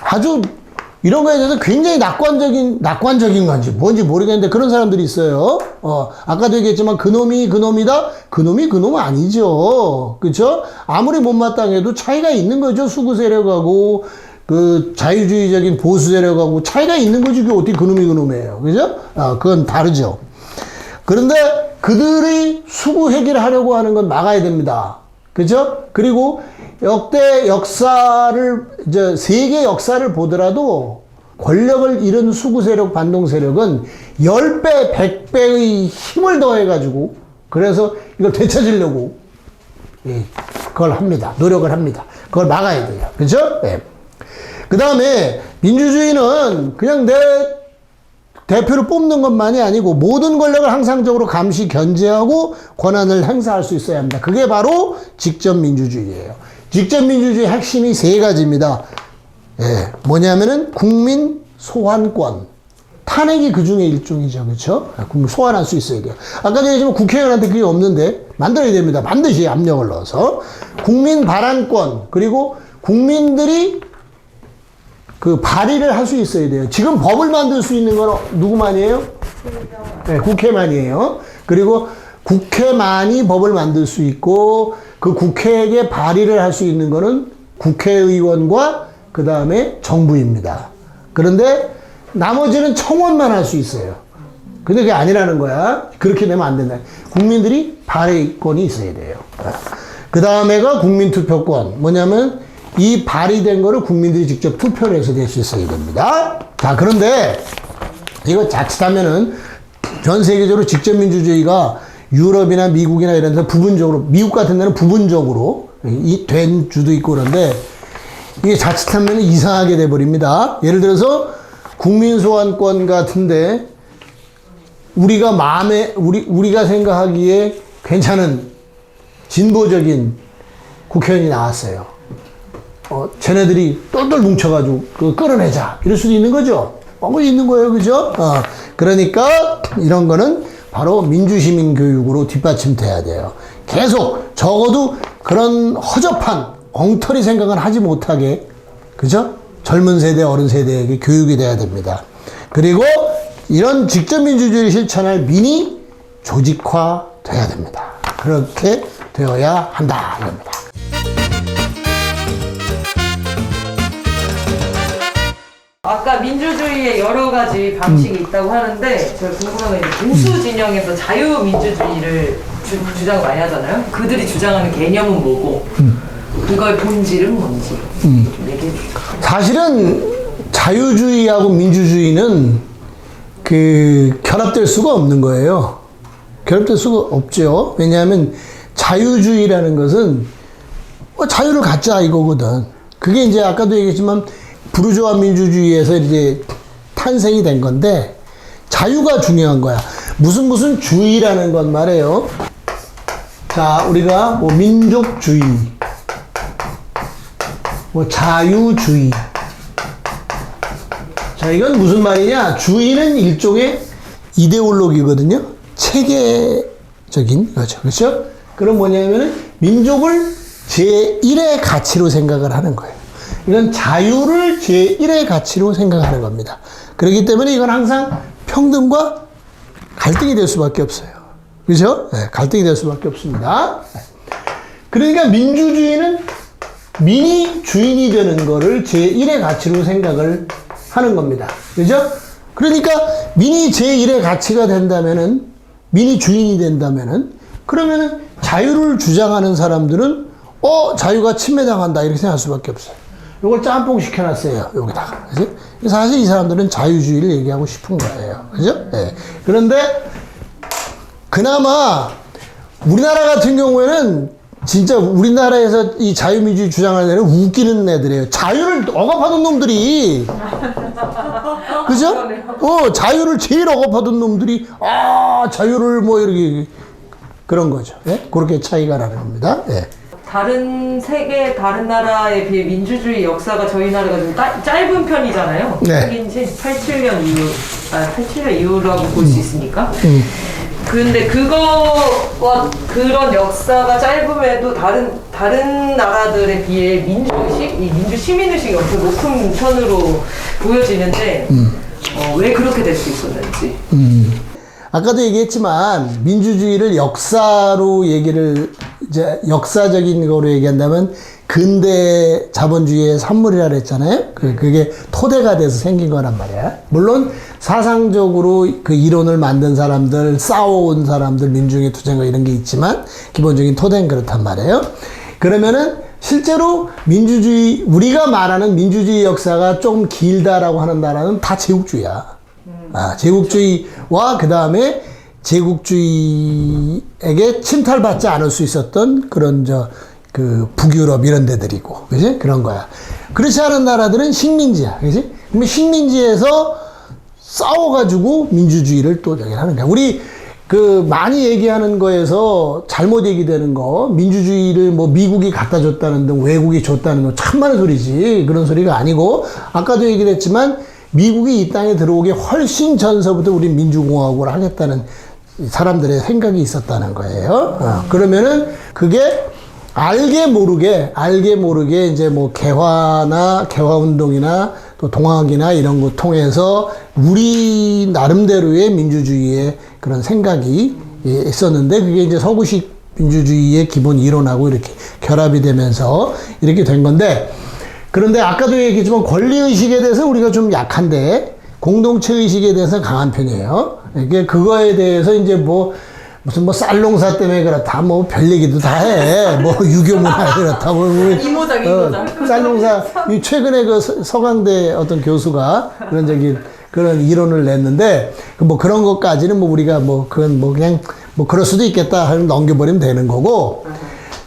아주 이런 거에 대해서 굉장히 낙관적인 건지 뭔지 모르겠는데 그런 사람들이 있어요. 아까도 얘기했지만 그놈이다. 그놈이 그놈 아니죠. 그렇죠? 아무리 못마땅해도 차이가 있는 거죠. 수구 세력하고 그 자유주의적인 보수 세력하고 차이가 있는 거지. 그게 어떻게 그놈이 그놈이에요. 그죠? 그건 다르죠. 그런데 그들이 수구 회귀를 하려고 하는 건 막아야 됩니다. 그죠? 그리고 역대 역사를, 세계 역사를 보더라도 권력을 잃은 수구 세력, 반동 세력은 10배, 100배의 힘을 더해가지고, 그래서 이걸 되찾으려고, 그걸 합니다. 노력을 합니다. 그걸 막아야 돼요. 그죠? 네. 그 다음에 민주주의는 그냥 내 대표를 뽑는 것만이 아니고 모든 권력을 항상적으로 감시, 견제하고 권한을 행사할 수 있어야 합니다. 그게 바로 직접민주주의예요. 직접민주주의 핵심이 세 가지입니다. 뭐냐면은 국민 소환권. 탄핵이 그 중에 일종이죠. 그렇죠? 국민 소환할 수 있어야 돼요. 아까 얘기했지만 국회의원한테 그게 없는데 만들어야 됩니다. 반드시 압력을 넣어서. 국민 발언권. 그리고 국민들이 그 발의를 할 수 있어야 돼요. 지금 법을 만들 수 있는 건 누구만이에요? 네, 국회만이에요. 그리고 국회만이 법을 만들 수 있고 그 국회에게 발의를 할 수 있는 거는 국회의원과 그 다음에 정부입니다. 그런데 나머지는 청원만 할 수 있어요. 근데 그게 아니라는 거야. 그렇게 되면 안 된다. 국민들이 발의권이 있어야 돼요. 그 다음에가 국민투표권. 뭐냐면 이 발의된 거를 국민들이 직접 투표를 해서 낼 수 있어야 됩니다. 자, 그런데 이거 자칫하면은 전 세계적으로 직접민주주의가 유럽이나 미국이나 이런 데서 부분적으로, 미국 같은 데는 부분적으로 된 주도 있고 그런데 이게 자칫하면 이상하게 돼버립니다. 예를 들어서 국민소환권 같은데 우리가 생각하기에 괜찮은 진보적인 국회의원이 나왔어요. 쟤네들이 똘똘 뭉쳐가지고 그거 끌어내자 이럴 수도 있는 거죠. 그거 있는 거예요. 그죠? 그러니까 이런 거는 바로 민주시민 교육으로 뒷받침돼야 돼요. 계속 적어도 그런 허접한 엉터리 생각은 하지 못하게, 그죠? 젊은 세대, 어른 세대에게 교육이 돼야 됩니다. 그리고 이런 직접민주주의를 실천할 민이 조직화 돼야 됩니다. 그렇게 되어야 한다. 이겁니다. 아까 민주주의의 여러 가지 방식이 있다고 하는데 제가 궁금한 건 보수 진영에서 자유민주주의를 주장 많이 하잖아요. 그들이 주장하는 개념은 뭐고 그거의 본질은 뭔지 좀 얘기해 주세요. 사실은 자유주의하고 민주주의는 결합될 수가 없는 거예요. 결합될 수가 없죠. 왜냐하면 자유주의라는 것은 자유를 갖자 이거거든. 그게 이제 아까도 얘기했지만 부르주아 민주주의에서 이제 탄생이 된 건데 자유가 중요한 거야. 무슨 주의라는 건 말이에요. 자, 우리가 뭐 민족주의, 뭐 자유주의. 자, 이건 무슨 말이냐? 주의는 일종의 이데올로기거든요. 체계적인 거죠. 그렇죠? 그럼 뭐냐면은 민족을 제1의 가치로 생각을 하는 거예요. 이건 자유를 제1의 가치로 생각하는 겁니다. 그렇기 때문에 이건 항상 평등과 갈등이 될 수밖에 없어요. 그죠? 네, 갈등이 될 수밖에 없습니다. 그러니까 민주주의는 민이 주인이 되는 거를 제1의 가치로 생각을 하는 겁니다. 그죠? 그러니까 민이 제1의 가치가 된다면은, 민이 주인이 된다면은, 그러면은 자유를 주장하는 사람들은 자유가 침해당한다 이렇게 생각할 수밖에 없어요. 이걸 짬뽕 시켜놨어요. 여기다가. 그죠? 사실 이 사람들은 자유주의를 얘기하고 싶은 거예요. 그죠? 네. 그런데 그나마 우리나라 같은 경우에는 진짜 우리나라에서 이 자유민주주의 주장하는 애는 웃기는 애들이에요. 자유를 억압하던 놈들이. 그죠? 자유를 제일 억압하던 놈들이, 자유를 뭐 이렇게, 그런 거죠. 예? 그렇게 차이가 나는 겁니다. 예. 다른 세계 다른 나라에 비해 민주주의 역사가 저희 나라가 좀 짧은 편이잖아요. 네. 하긴 87년 이후라고 볼 수 있으니까. 근데 그거와 그런 역사가 짧음에도 다른 나라들에 비해 민주의식, 이 민주 시민의식이 엄청 높은 편으로 보여지는데 왜 그렇게 될 수 있었는지. 아까도 얘기했지만 민주주의를 역사로 얘기를 이제 역사적인 거로 얘기한다면 근대 자본주의의 산물이라 그랬잖아요. 그게 토대가 돼서 생긴 거란 말이야. 물론 사상적으로 그 이론을 만든 사람들, 싸워온 사람들, 민중의 투쟁과 이런 게 있지만 기본적인 토대는 그렇단 말이에요. 그러면은 실제로 민주주의, 우리가 말하는 민주주의 역사가 좀 길다라고 하는 나라는 다 제국주의야. 제국주의와 그 다음에 제국주의에게 침탈받지 않을 수 있었던 그런 그 북유럽 이런 데들이고, 그지? 그런 거야. 그렇지 않은 나라들은 식민지야, 그지? 그러면 식민지에서 싸워가지고 민주주의를 또 저기 하는 거야. 우리 그 많이 얘기하는 거에서 잘못 얘기되는 거, 민주주의를 뭐 미국이 갖다 줬다는 등 외국이 줬다는 거 참 많은 소리지. 그런 소리가 아니고, 아까도 얘기를 했지만 미국이 이 땅에 들어오기 훨씬 전서부터 우리 민주공화국을 하겠다는 사람들의 생각이 있었다는 거예요. 그러면은 그게 알게 모르게 이제 뭐 개화운동이나 또 동학이나 이런 거 통해서 우리 나름대로의 민주주의의 그런 생각이 있었는데 그게 이제 서구식 민주주의의 기본 이론하고 이렇게 결합이 되면서 이렇게 된 건데, 그런데 아까도 얘기했지만 권리의식에 대해서 우리가 좀 약한데 공동체의식에 대해서 강한 편이에요. 이게 그거에 대해서 이제 무슨 쌀농사 때문에 그렇다, 별 얘기도 다 해. 유교문화 그렇다, 이모작. 쌀농사, 최근에 그 서강대 어떤 교수가 그런 이론을 냈는데, 그런 것까지는 우리가 그건 그냥 그럴 수도 있겠다 하면 넘겨버리면 되는 거고,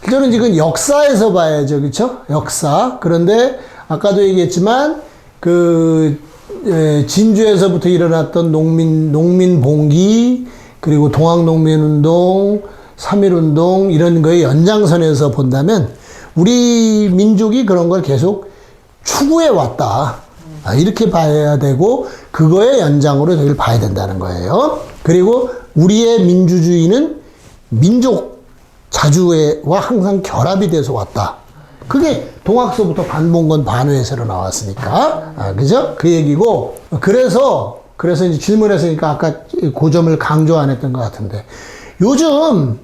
저는 지금 역사에서 봐야죠. 그쵸? 역사. 그런데 아까도 얘기했지만, 진주에서부터 일어났던 농민 봉기, 그리고 동학농민운동, 3.1운동 이런 거의 연장선에서 본다면 우리 민족이 그런 걸 계속 추구해 왔다. 이렇게 봐야 되고 그거의 연장으로 저기를 봐야 된다는 거예요. 그리고 우리의 민주주의는 민족 자주와 항상 결합이 돼서 왔다. 그게 동학서부터 반봉건 반회에서로 나왔으니까. 그죠? 그 얘기고. 그래서 이제 질문했으니까 아까 그 점을 강조 안 했던 것 같은데, 요즘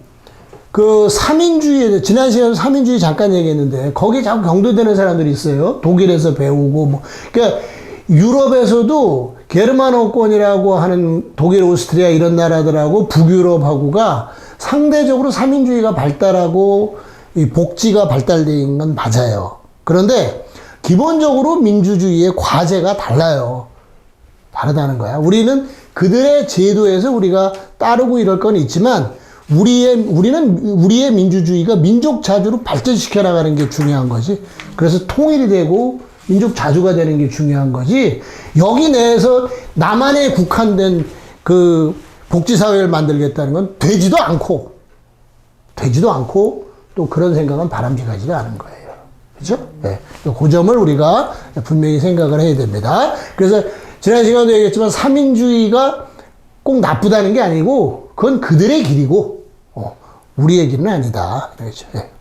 그 삼인주의에, 지난 시간에 삼인주의 잠깐 얘기했는데, 거기에 자꾸 경도되는 사람들이 있어요. 독일에서 배우고, 그러니까 유럽에서도 게르만어권이라고 하는 독일, 오스트리아 이런 나라들하고 북유럽하고가 상대적으로 삼인주의가 발달하고 이 복지가 발달된 건 맞아요. 그런데 기본적으로 민주주의의 과제가 달라요. 다르다는 거야. 우리는 그들의 제도에서 우리가 따르고 이럴 건 있지만, 우리의 민주주의가 민족 자주로 발전시켜 나가는 게 중요한 거지. 그래서 통일이 되고 민족 자주가 되는 게 중요한 거지. 여기 내에서 나만의 국한된 그 복지사회를 만들겠다는 건 되지도 않고 또 그런 생각은 바람직하지가 않은 거예요. 그죠? 네. 그 점을 우리가 분명히 생각을 해야 됩니다. 그래서 지난 시간에도 얘기했지만 삼인주의가 꼭 나쁘다는 게 아니고 그건 그들의 길이고 우리의 길은 아니다. 그렇죠. 네.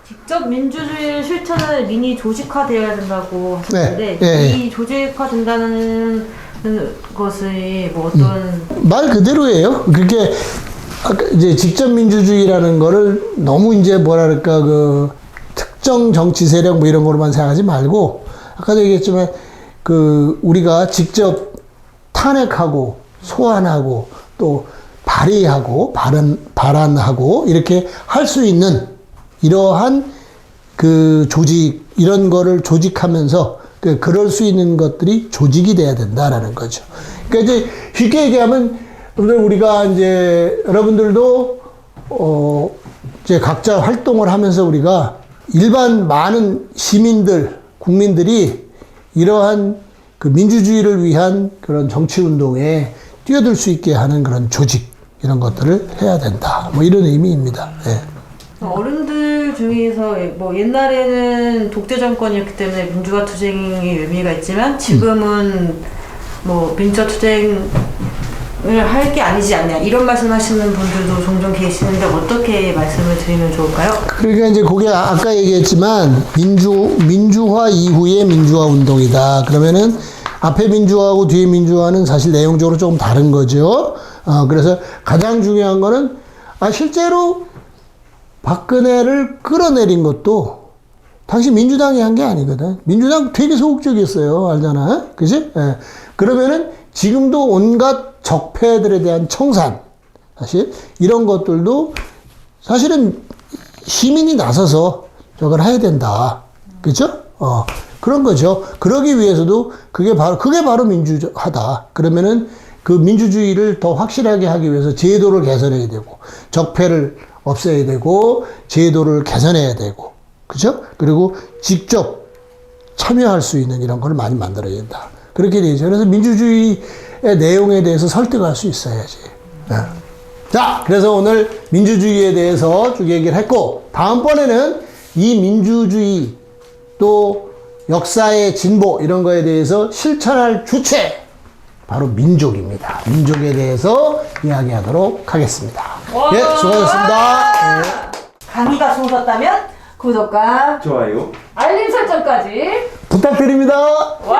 직접 민주주의를 실천하는 민이 조직화되어야 된다고 하셨는데, 네. 이 조직화된다는 것이 어떤 말 그대로예요. 그게 이제 직접 민주주의라는 거를 너무 이제 뭐랄까 그 특정 정치 세력 이런 거로만 생각하지 말고, 아까도 얘기했지만 우리가 직접 탄핵하고 소환하고 또 발의하고 발안하고 이렇게 할 수 있는 이러한 그 조직, 이런 거를 조직하면서 그럴 수 있는 것들이 조직이 돼야 된다라는 거죠. 그러니까 이제 쉽게 얘기하면 우리가 이제 여러분들도 이제 각자 활동을 하면서 우리가 일반 많은 시민들, 국민들이 이러한 그 민주주의를 위한 그런 정치 운동에 뛰어들 수 있게 하는 그런 조직, 이런 것들을 해야 된다. 이런 의미입니다. 네. 어른들 중에서 옛날에는 독재 정권이었기 때문에 민주화 투쟁의 의미가 있지만 지금은 민주화 투쟁 할 게 아니지 않냐 이런 말씀하시는 분들도 종종 계시는데 어떻게 말씀을 드리면 좋을까요? 그러니까 이제 그게 아까 얘기했지만 민주화 이후의 민주화 운동이다. 그러면은 앞에 민주화하고 뒤에 민주화는 사실 내용적으로 조금 다른 거죠. 그래서 가장 중요한 거는 실제로 박근혜를 끌어내린 것도 당시 민주당이 한 게 아니거든. 민주당 되게 소극적이었어요. 알잖아. 그지? 예. 그러면은 지금도 온갖 적폐들에 대한 청산, 사실 이런 것들도 사실은 시민이 나서서 저걸 해야 된다. 그죠? 그런 거죠. 그러기 위해서도 그게 바로 민주화다. 그러면은 그 민주주의를 더 확실하게 하기 위해서 제도를 개선해야 되고, 적폐를 없애야 되고, 제도를 개선해야 되고, 그죠? 그리고 직접 참여할 수 있는 이런 걸 많이 만들어야 된다. 그렇게 되죠. 그래서 민주주의의 내용에 대해서 설득할 수 있어야지. 자, 그래서 오늘 민주주의에 대해서 쭉 얘기를 했고, 다음번에는 이 민주주의 또 역사의 진보 이런 거에 대해서 실천할 주체, 바로 민족입니다. 민족에 대해서 이야기하도록 하겠습니다. 예, 수고하셨습니다. 네. 강의가 좋으셨다면 구독과 좋아요. 알림 설정까지 부탁드립니다. 와!